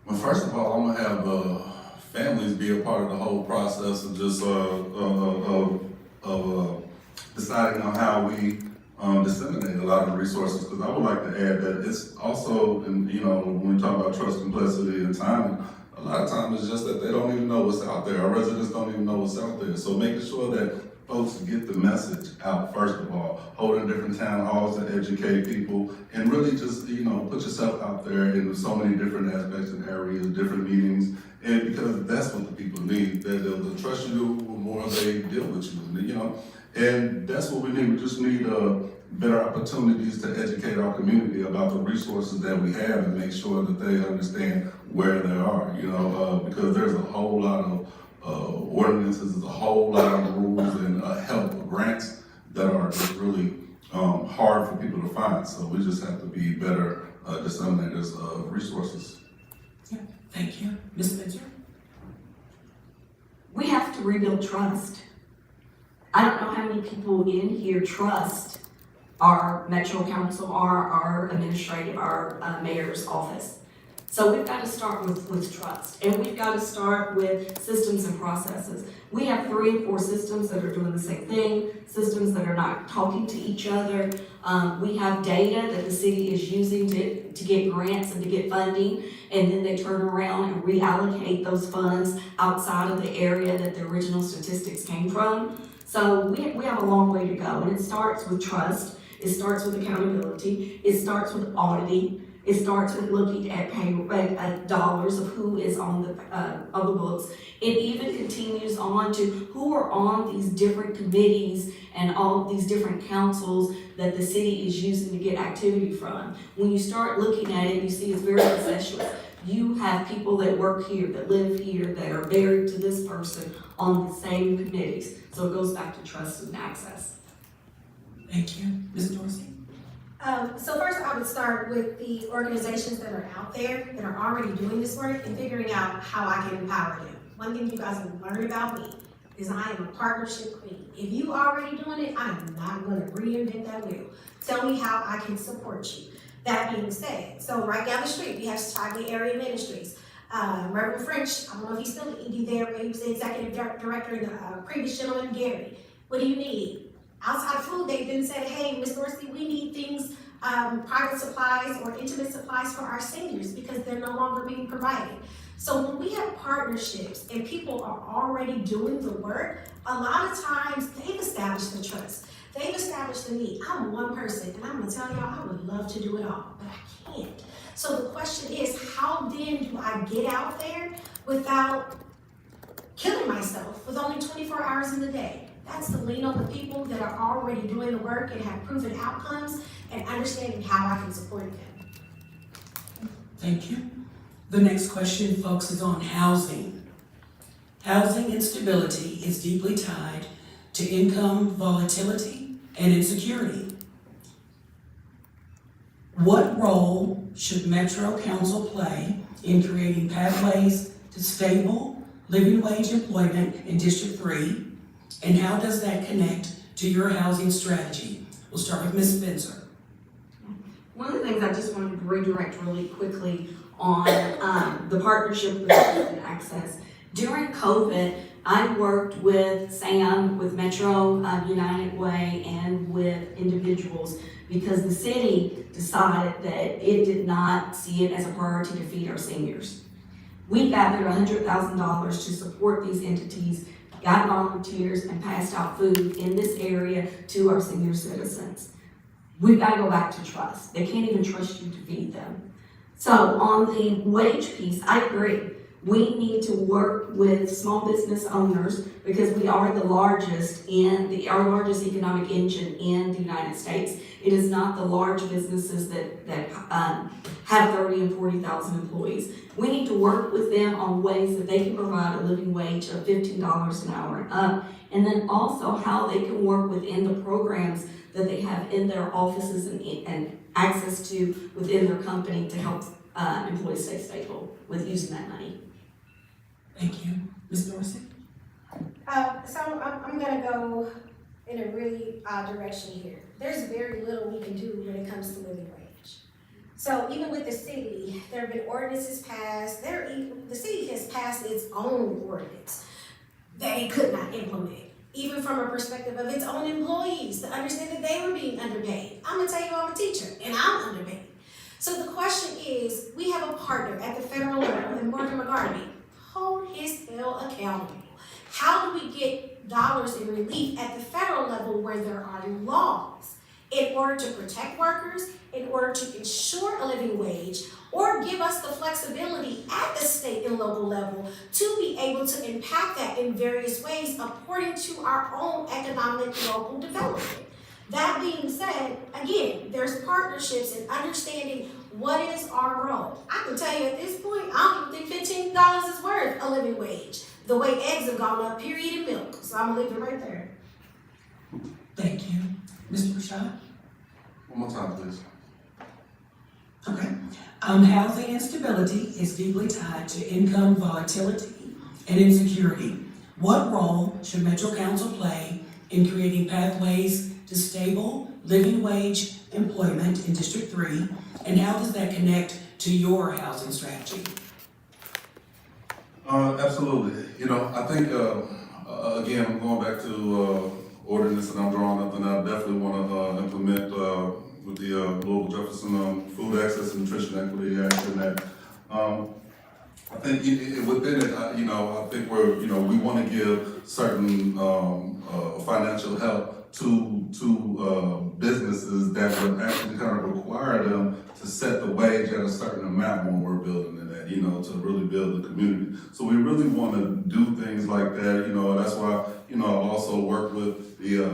Well, first of all, I'm gonna have families be a part of the whole process of just deciding on how we disseminate a lot of the resources. Because I would like to add that it's also, and when we talk about trust, complexity, and timing, a lot of times it's just that they don't even know what's out there. Our residents don't even know what's out there. So making sure that folks get the message out, first of all, holding different town halls to educate people, and really just, put yourself out there in so many different aspects and areas, different meetings, and because that's what the people need. They'll trust you the more they deal with you, and that's what we need. We just need better opportunities to educate our community about the resources that we have and make sure that they understand where they are, because there's a whole lot of ordinances, there's a whole lot of rules and help grants that are just really hard for people to find. So we just have to be better disseminators of resources. Yeah, thank you. Ms. Spencer? We have to rebuild trust. I don't know how many people in here trust our Metro Council, our administrative, our mayor's office. So we've got to start with trust, and we've got to start with systems and processes. We have 3 and 4 systems that are doing the same thing, systems that are not talking to each other. We have data that the city is using to get grants and to get funding, and then they turn around and reallocate those funds outside of the area that the original statistics came from. So we have a long way to go, and it starts with trust, it starts with accountability, it starts with auditing, it starts with looking at at dollars of who is on the books. It even continues on to who are on these different committees and all these different councils that the city is using to get activity from. When you start looking at it, you see it's very incestuous. You have people that work here, that live here, that are married to this person on the same committees. So it goes back to trust and access. Thank you. Ms. Dorsey? So first I would start with the organizations that are out there that are already doing this work and figuring out how I can empower them. One thing you guys have learned about me is I am a partnership queen. If you already doing it, I am not gonna reinvent that wheel. Tell me how I can support you. That being said, so right down the street, we have Chicago Area Ministries. Reverend French, I don't know if he's still the ED there, but he was the executive director and the previous gentleman, Gary. What do you need? Outside of food, they've been said, hey, Ms. Dorsey, we need things, private supplies or intimate supplies for our seniors because they're no longer being provided. So when we have partnerships and people are already doing the work, a lot of times they've established the trust. They've established the need. I'm one person and I'm gonna tell y'all, I would love to do it all, but I can't. So the question is, how then do I get out there without killing myself with only 24 hours in the day? That's to lean on the people that are already doing the work and have proven outcomes and understanding how I can support them. Thank you. The next question focuses on housing. Housing instability is deeply tied to income volatility and insecurity. What role should Metro Council play in creating pathways to stable living wage employment in District 3? And how does that connect to your housing strategy? We'll start with Ms. Spencer. One of the things I just wanted to redirect really quickly on the partnership with and access. During COVID, I worked with Sam, with Metro United Way, and with individuals because the city decided that it did not see it as a priority to feed our seniors. We gathered $100,000 to support these entities, got volunteers, and passed out food in this area to our senior citizens. We've got to go back to trust. They can't even trust you to feed them. So on the wage piece, I agree. We need to work with small business owners because we are the largest our largest economic engine in the United States. It is not the large businesses that have 30 and 40,000 employees. We need to work with them on ways that they can provide a living wage of $15 an hour and up, and then also how they can work within the programs that they have in their offices and access to within their company to help employees stay stable with using that money. Thank you. Ms. Dorsey? So I'm gonna go in a really odd direction here. There's very little we can do when it comes to living wage. So even with the city, there have been ordinances passed, the city has passed its own ordinance that it could not implement, even from a perspective of its own employees, to understand that they were being underpaid. I'm gonna tell you, I'm a teacher, and I'm underpaid. So the question is, we have a partner at the federal level, and Morgan McGarvey, hold his hell accountable. How do we get dollars in relief at the federal level where there are laws in order to protect workers, in order to ensure a living wage, or give us the flexibility at the state and local level to be able to impact that in various ways according to our own economic local development? That being said, again, there's partnerships and understanding what is our role. I can tell you at this point, I don't even think $15 is worth a living wage. The way eggs have gone up, period, and milk. So I'm gonna leave it right there. Thank you. Mr. Rashad? One more time, please. Okay. Housing instability is deeply tied to income volatility and insecurity. What role should Metro Council play in creating pathways to stable living wage employment in District 3? And how does that connect to your housing strategy? Absolutely. You know, I think, again, I'm going back to, ordinance that I'm drawing up, and I definitely want to, implement, with the, Louisville Jefferson, Food Access and Nutrition Equity Act and that. I think within it, I think we want to give certain, financial help to businesses that would actually kind of require them to set the wage at a certain amount when we're building it, to really build the community. So we really want to do things like that, that's why, I've also worked with the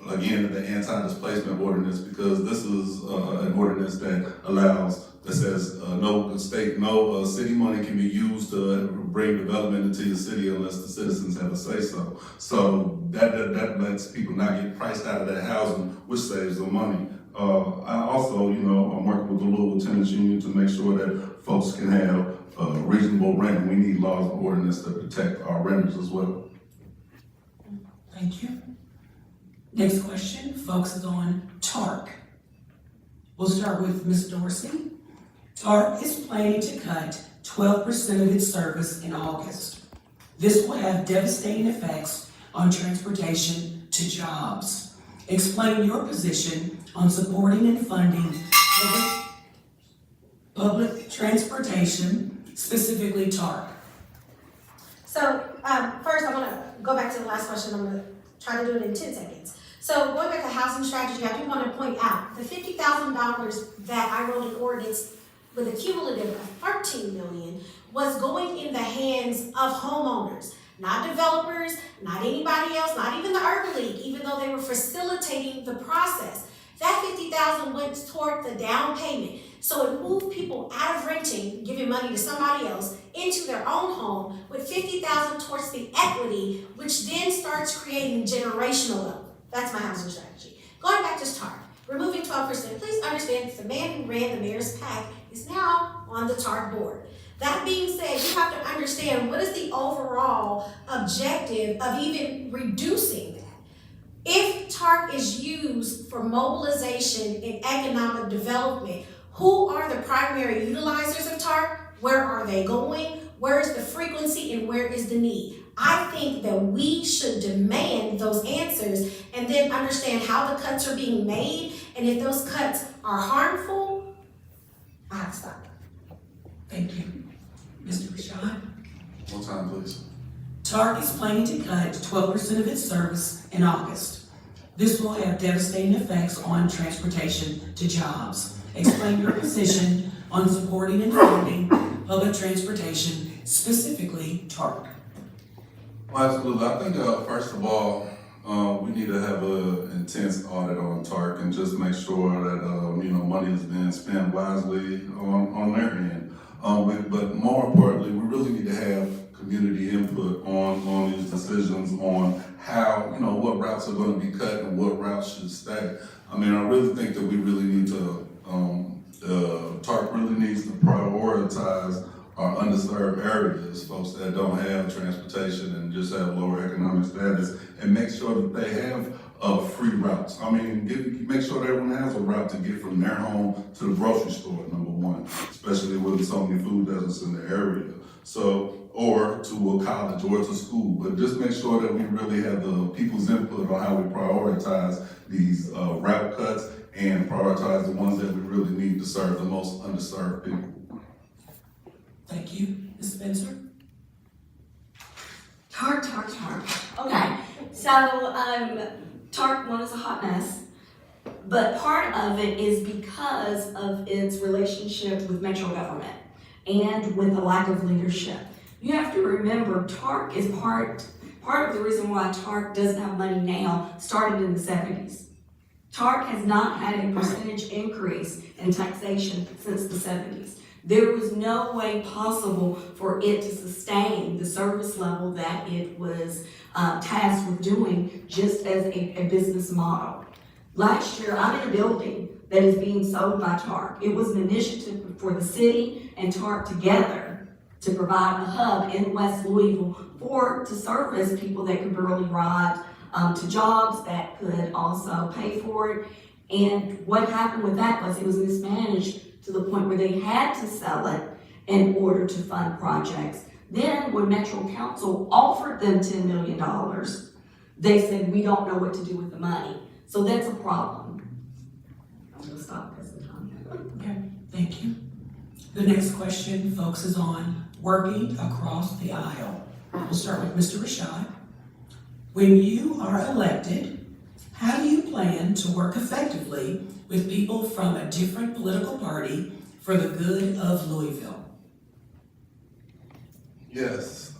anti-displacement ordinance, because this is an ordinance that says no city money can be used to bring development into your city unless the citizens have a say so. So that lets people not get priced out of their housing, which saves them money. I also, I'm working with the Louisville Tenants Union to make sure that folks can have reasonable rent, and we need laws and ordinance to protect our renters as well. Thank you. Next question focuses on TARC. We'll start with Ms. Dorsey. TARC is planning to cut 12% of its service in August. This will have devastating effects on transportation to jobs. Explain your position on supporting and funding public transportation, specifically TARC. So, first I want to go back to the last question. I'm going to try to do it in 10 seconds. So going back to housing strategy, I do want to point out the $50,000 that I wrote an ordinance with a cumulative of $13 million was going in the hands of homeowners, not developers, not anybody else, not even the Urban League, even though they were facilitating the process. That $50,000 went toward the down payment. So it moved people out of renting, giving money to somebody else, into their own home with $50,000 towards the equity, which then starts creating generational wealth. That's my housing strategy. Going back to TARC, removing 12%, please understand that the man who ran the mayor's PAC is now on the TARC board. That being said, you have to understand what is the overall objective of even reducing that. If TARC is used for mobilization and economic development, who are the primary utilizers of TARC? Where are they going? Where is the frequency and where is the need? I think that we should demand those answers and then understand how the cuts are being made, and if those cuts are harmful, I have to stop. Thank you. Mr. Rashad? One time, please. TARC is planning to cut 12% of its service in August. This will have devastating effects on transportation to jobs. Explain your position on supporting and funding public transportation, specifically TARC. Well, absolutely. I think, first of all, we need to have an intense audit on TARC and just make sure that, money is being spent wisely on their end. But more importantly, we really need to have community input on these decisions on how, what routes are going to be cut and what routes should stay. I really think that we really need to, TARC really needs to prioritize our underserved areas, folks that don't have transportation and just have lower economic status, and make sure that they have free routes. Make sure that everyone has a route to get from their home to the grocery store, number one, especially with so many food deserts in the area. So, or to a college or to school, but just make sure that we really have the people's input on how we prioritize these route cuts and prioritize the ones that we really need to serve the most underserved people. Thank you. Ms. Spencer? TARC. Okay, so TARC 1 is a hot mess, but part of it is because of its relationship with metro government and with the lack of leadership. You have to remember TARC is part of the reason why TARC doesn't have money now started in the 70s. TARC has not had a percentage increase in taxation since the 70s. There was no way possible for it to sustain the service level that it was tasked with doing just as a business model. Last year, I'm in a building that is being sold by TARC. It was an initiative for the city and TARC together to provide a hub in West Louisville to service people that could barely ride to jobs, that could also pay for it. And what happened with that was it was mismanaged to the point where they had to sell it in order to fund projects. Then when Metro Council offered them $10 million, they said, we don't know what to do with the money. So that's a problem. I'm gonna stop because of time. Okay, thank you. The next question focuses on working across the aisle. We'll start with Mr. Rashad. When you are elected, how do you plan to work effectively with people from a different political party for the good of Louisville? Yes,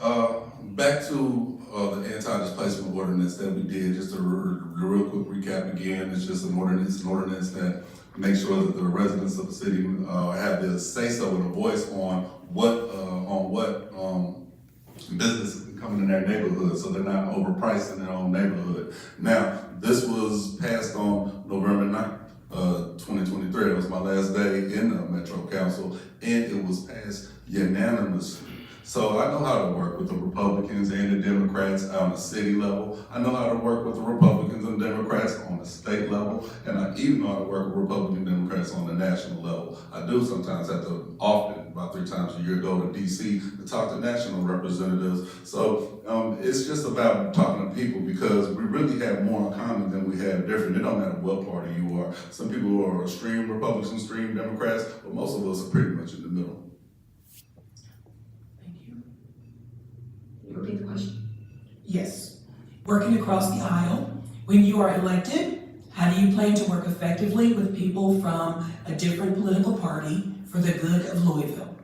back to the anti-displacement ordinance that we did, just a real quick recap again, it's just an ordinance that makes sure that the residents of the city have the say-so and a voice on what businesses can come in their neighborhood, so they're not overpriced in their own neighborhood. Now, this was passed on November 9th, 2023, it was my last day in the Metro Council, and it was passed unanimously. So I know how to work with the Republicans and the Democrats on the city level. I know how to work with the Republicans and Democrats on the state level. And I even know how to work with Republican Democrats on the national level. I do sometimes have to, often, about 3 times a year, go to DC to talk to national representatives. So it's just about talking to people because we really have more in common than we have different. It don't matter what party you are. Some people are extreme Republicans, extreme Democrats, but most of us are pretty much in the middle. Can you repeat the question? Yes. Working across the aisle, when you are elected, how do you plan to work effectively with people from a different political party for the good of Louisville?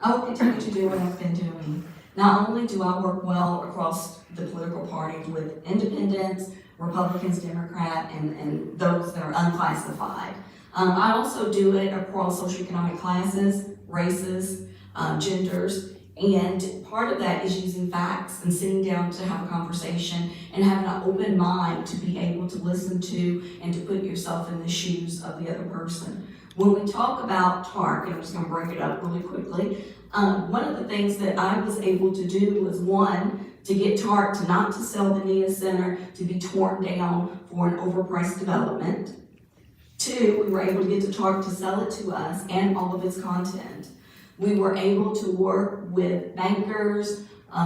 I will continue to do what I've been doing. Not only do I work well across the political parties with independents, Republicans, Democrat, and those that are unclassified. I also do it across socioeconomic classes, races, genders, and part of that is using facts and sitting down to have a conversation and having an open mind to be able to listen to and to put yourself in the shoes of the other person. When we talk about TARC, and I'm just going to break it up really quickly, one of the things that I was able to do was, one, to get TARC to not to sell the NIA Center to be torn down for an overpriced development. 2, we were able to get to TARC to sell it to us and all of its content. We were able to work with bankers,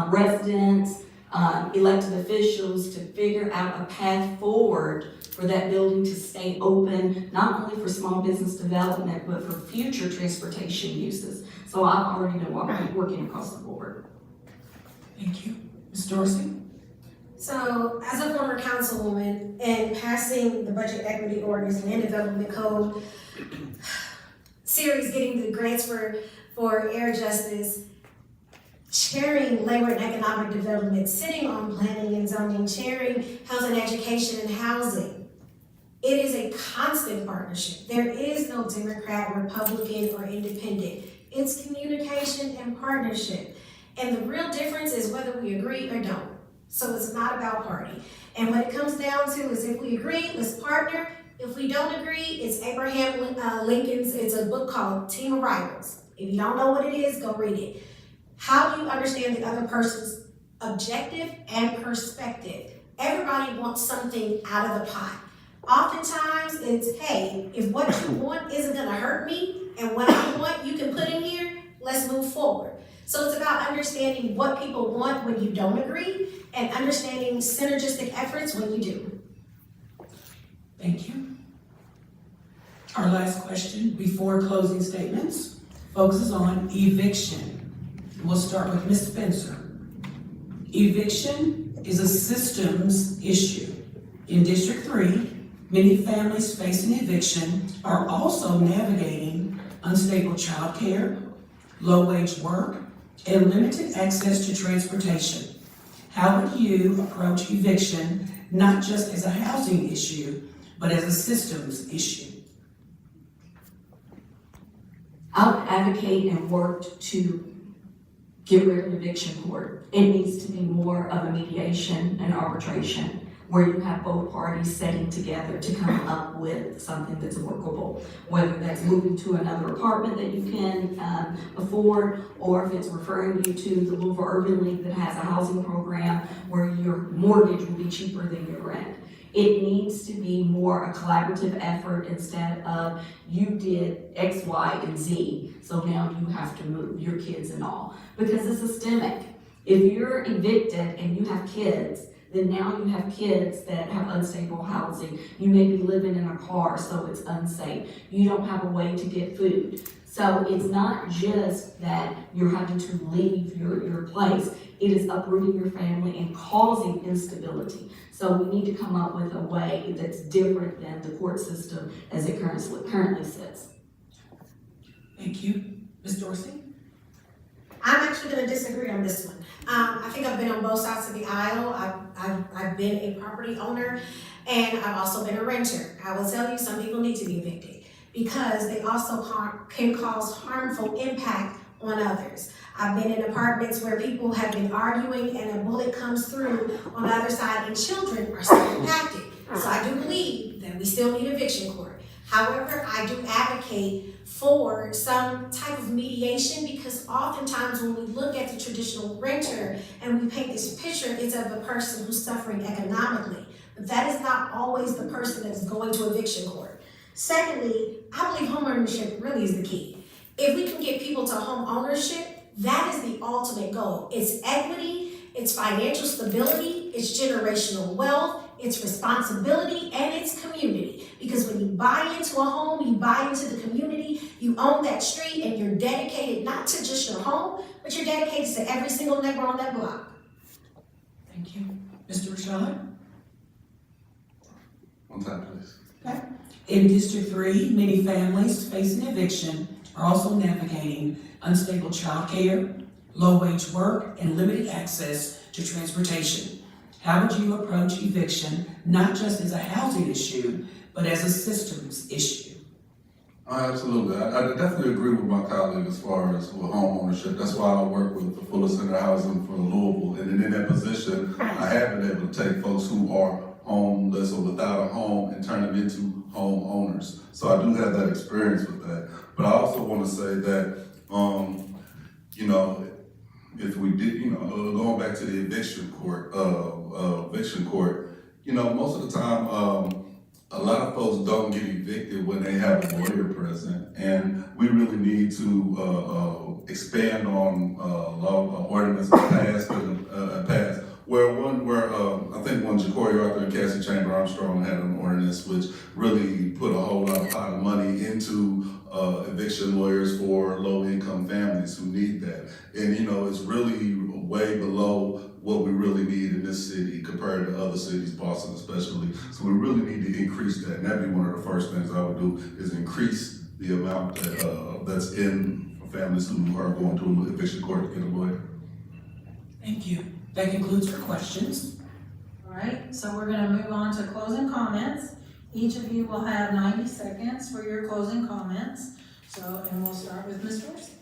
residents, elected officials to figure out a path forward for that building to stay open, not only for small business development, but for future transportation uses. So I've already been working across the board. Thank you. Ms. Dorsey? So, as a former councilwoman and passing the Budget Equity Ordinance and Land Development Code series, getting the grants for air justice, chairing labor and economic development, sitting on planning and zoning, chairing health and education and housing. It is a constant partnership. There is no Democrat, Republican, or independent. It's communication and partnership. And the real difference is whether we agree or don't. So it's not about party. And what it comes down to is if we agree, let's partner. If we don't agree, it's Abraham Lincoln's, it's a book called Team of Rivals. If you don't know what it is, go read it. How do you understand the other person's objective and perspective? Everybody wants something out of the pot. Oftentimes it's, hey, if what you want isn't gonna hurt me and what I want you can put in here, let's move forward. So it's about understanding what people want when you don't agree and understanding synergistic efforts when you do. Thank you. Our last question before closing statements focuses on eviction. We'll start with Ms. Spencer. Eviction is a systems issue. In District 3, many families facing eviction are also navigating unstable childcare, low-wage work, and limited access to transportation. How would you approach eviction not just as a housing issue, but as a systems issue? I would advocate and work to get rid of eviction court. It needs to be more of a mediation and arbitration where you have both parties sitting together to come up with something that's workable. Whether that's moving to another apartment that you can afford, or if it's referring you to the Louisville Urban League that has a housing program where your mortgage will be cheaper than your rent. It needs to be more a collaborative effort instead of you did X, Y, and Z, so now you have to move your kids and all, because it's systemic. If you're evicted and you have kids, then now you have kids that have unstable housing. You may be living in a car, so it's unsafe. You don't have a way to get food. So it's not just that you're having to leave your place. It is uprooting your family and causing instability. So we need to come up with a way that's different than the court system as it currently sits. Thank you. Ms. Dorsey? I'm actually gonna disagree on this one. I think I've been on both sides of the aisle. I've been a property owner and I've also been a renter. I will tell you, some people need to be evicted because they also can cause harmful impact on others. I've been in apartments where people have been arguing and a bullet comes through on the other side and children are still impacted. So I do believe that we still need eviction court. However, I do advocate for some type of mediation because oftentimes when we look at the traditional renter and we paint this picture, it's of a person who's suffering economically. But that is not always the person that is going to eviction court. Secondly, I believe homeownership really is the key. If we can get people to home ownership, that is the ultimate goal. It's equity, it's financial stability, it's generational wealth, it's responsibility, and it's community. Because when you buy into a home, you buy into the community, you own that street, and you're dedicated not to just your home, but you're dedicated to every single neighbor on that block. Thank you. Mr. Rashad? One time, please. Okay. In District 3, many families facing eviction are also navigating unstable childcare, low-wage work, and limited access to transportation. How would you approach eviction, not just as a housing issue, but as a systems issue? Absolutely. I definitely agree with my colleague as far as with home ownership. That's why I work with the Fuller Center Housing for Louisville. And in that position, I have been able to take folks who are homeless or without a home and turn them into home owners. So I do have that experience with that. But I also want to say that, if we did, going back to the eviction court, most of the time, a lot of folks don't get evicted when they have a lawyer present, and we really need to expand on law ordinance passed where I think when Ja'Cory Arthur and Cassie Chamber Armstrong had an ordinance which really put a whole lot of money into eviction lawyers for low-income families who need that. And it's really way below what we really need in this city compared to other cities, Boston especially. So we really need to increase that. And that'd be one of the first things I would do is increase the amount that's in families who are going to eviction court to get a lawyer. Thank you. That concludes our questions. All right, so we're gonna move on to closing comments. Each of you will have 90 seconds for your closing comments. And we'll start with Ms. Dorsey.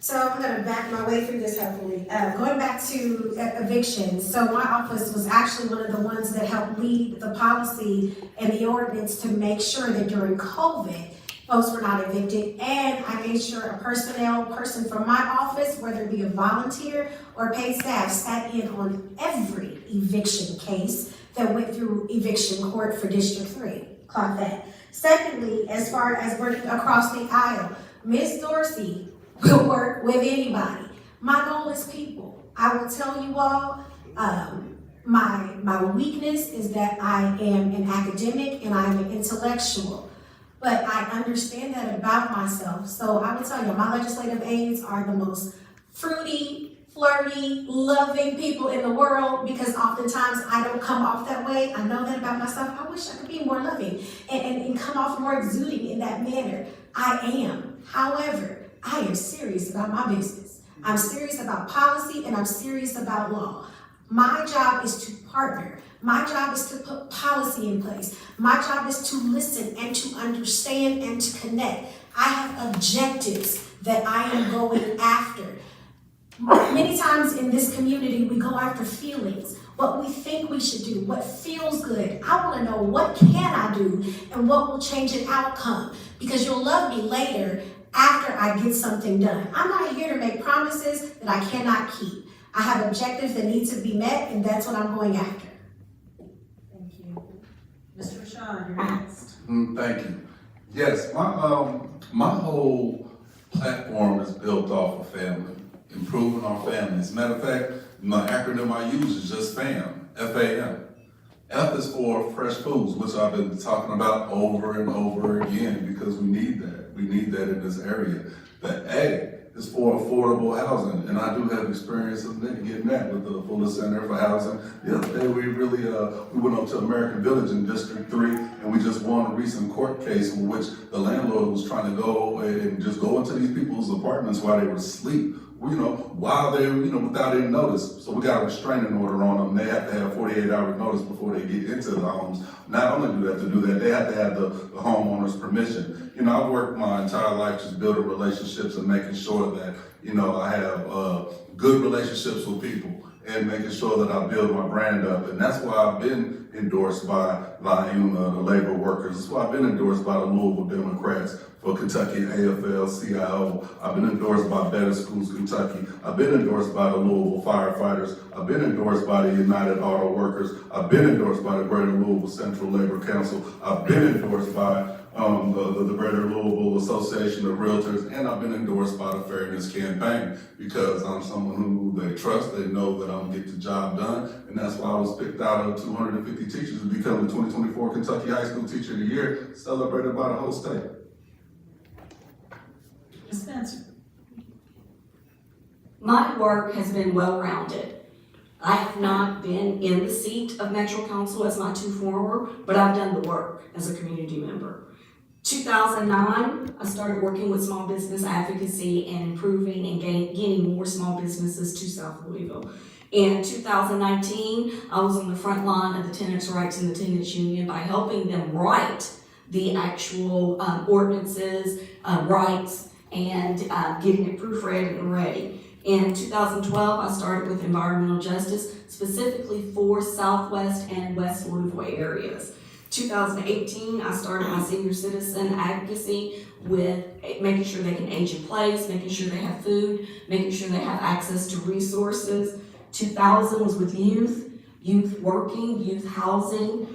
So I'm gonna back my way through this hopefully. Going back to evictions, so my office was actually one of the ones that helped lead the policy and the ordinance to make sure that during COVID, folks were not evicted, and I made sure a personnel person from my office, whether it be a volunteer or paid staff, sat in on every eviction case that went through eviction court for District 3. Clock that. Secondly, as far as working across the aisle, Ms. Dorsey will work with anybody. My goal is people. I will tell you all, my weakness is that I am an academic and I am an intellectual. But I understand that about myself. So I will tell you, my legislative aides are the most fruity, flirty, loving people in the world because oftentimes I don't come off that way. I know that about myself. I wish I could be more loving and come off more exuding in that manner. I am. However, I am serious about my business. I'm serious about policy and I'm serious about law. My job is to partner. My job is to put policy in place. My job is to listen and to understand and to connect. I have objectives that I am going after. Many times in this community, we go after feelings, what we think we should do, what feels good. I want to know what can I do and what will change an outcome because you'll love me later after I get something done. I'm not here to make promises that I cannot keep. I have objectives that need to be met and that's what I'm going after. Thank you. Todd, you're next. Thank you. Yes, my whole platform is built off of family, improving our families. Matter of fact, my acronym I use is just FAM, F-A-M. F is for fresh foods, which I've been talking about over and over again because we need that. We need that in this area. The A is for affordable housing, and I do have experience of getting that with the Fuller Center for Housing. The other day, we went up to American Village in District 3, and we just won a recent court case in which the landlord was trying to go and just go into these people's apartments while they were asleep. While they without any notice. So we got a restraining order on them. They have to have 48-hour notice before they get into the homes. Not only do they have to do that, they have to have the homeowner's permission. I've worked my entire life just building relationships and making sure that, I have good relationships with people and making sure that I build my brand up. And that's why I've been endorsed by LIUNA, the labor workers. That's why I've been endorsed by the Louisville Democrats for Kentucky AFL-CIO. I've been endorsed by Better Schools Kentucky. I've been endorsed by the Louisville firefighters. I've been endorsed by the United Auto Workers. I've been endorsed by the Greater Louisville Central Labor Council. I've been endorsed by the Greater Louisville Association of Realtors, and I've been endorsed by the Fairness Campaign because I'm someone who they trust. They know that I'm gonna get the job done, and that's why I was picked out of 250 teachers to become the 2024 Kentucky High School Teacher of the Year, celebrated by the whole state. Ms. Spencer. My work has been well-rounded. I have not been in the seat of Metro Council as my two former, but I've done the work as a community member. 2009, I started working with small business advocacy and improving and gaining more small businesses to South Louisville. In 2019, I was on the front line of the tenants' rights in the tenants union by helping them write the actual ordinances, rights, and getting it proofread and ready. In 2012, I started with environmental justice, specifically for Southwest and West Louisville areas. 2018, I started my senior citizen advocacy with making sure they can age in place, making sure they have food, making sure they have access to resources. 2000 was with youth working, youth housing.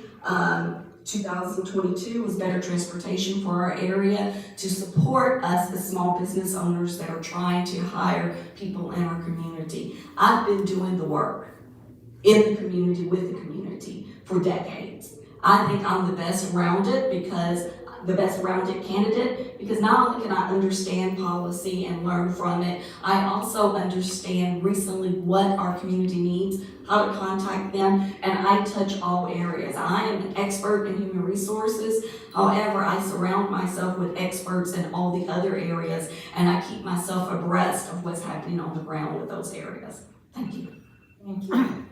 2022 was better transportation for our area to support us as small business owners that are trying to hire people in our community. I've been doing the work in the community with the community for decades. I think I'm the best rounded candidate because not only can I understand policy and learn from it, I also understand recently what our community needs, how to contact them, and I touch all areas. I am an expert in human resources. However, I surround myself with experts in all the other areas, and I keep myself abreast of what's happening on the ground with those areas. Thank you. Thank you.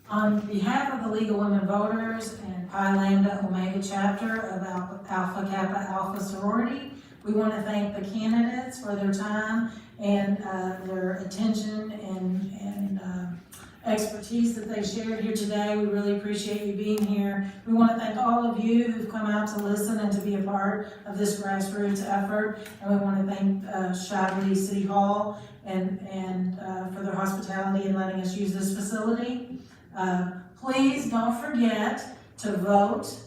On behalf of the League of Women Voters and Pi Lambda Omega chapter of Alpha Kappa Alpha sorority, we want to thank the candidates for their time and their attention and expertise that they shared here today. We really appreciate you being here. We want to thank all of you who've come out to listen and to be a part of this grassroots effort. And we want to thank Shively City Hall and for their hospitality in letting us use this facility. Please don't forget to vote.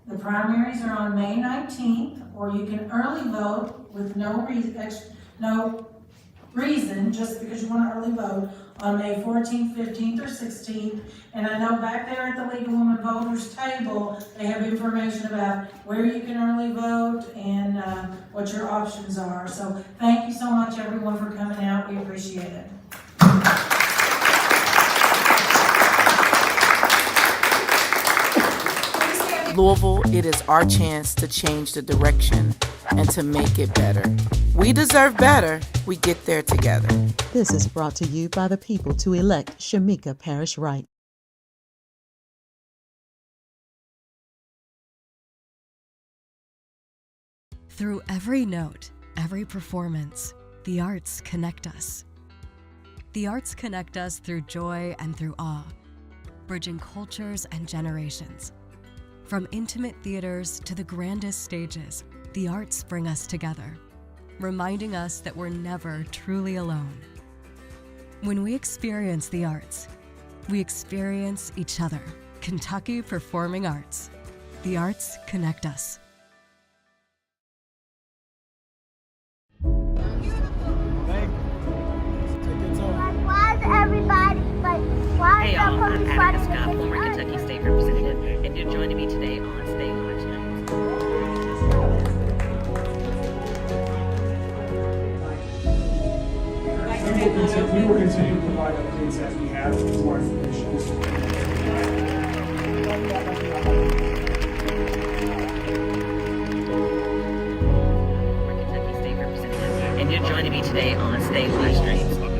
The primaries are on May 19th, or you can early vote with no reason, just because you want to early vote on May 14th, 15th, or 16th. And I know back there at the League of Women Voters table, they have information about where you can early vote and what your options are. So thank you so much, everyone, for coming out. We appreciate it. Louisville, it is our chance to change the direction and to make it better. We deserve better. We get there together. This is brought to you by the people to elect Shamika Parrish Wright. Through every note, every performance, the arts connect us. The arts connect us through joy and through awe, bridging cultures and generations. From intimate theaters to the grandest stages, the arts bring us together, reminding us that we're never truly alone. When we experience the arts, we experience each other. Kentucky Performing Arts. The arts connect us. Hey y'all, I'm Attica Scott, former Kentucky State Representative, and you're joining me today on State Watch Nights. We will continue to provide updates as we have more information. Kentucky State Representative, and you're joining me today on State Live Streams.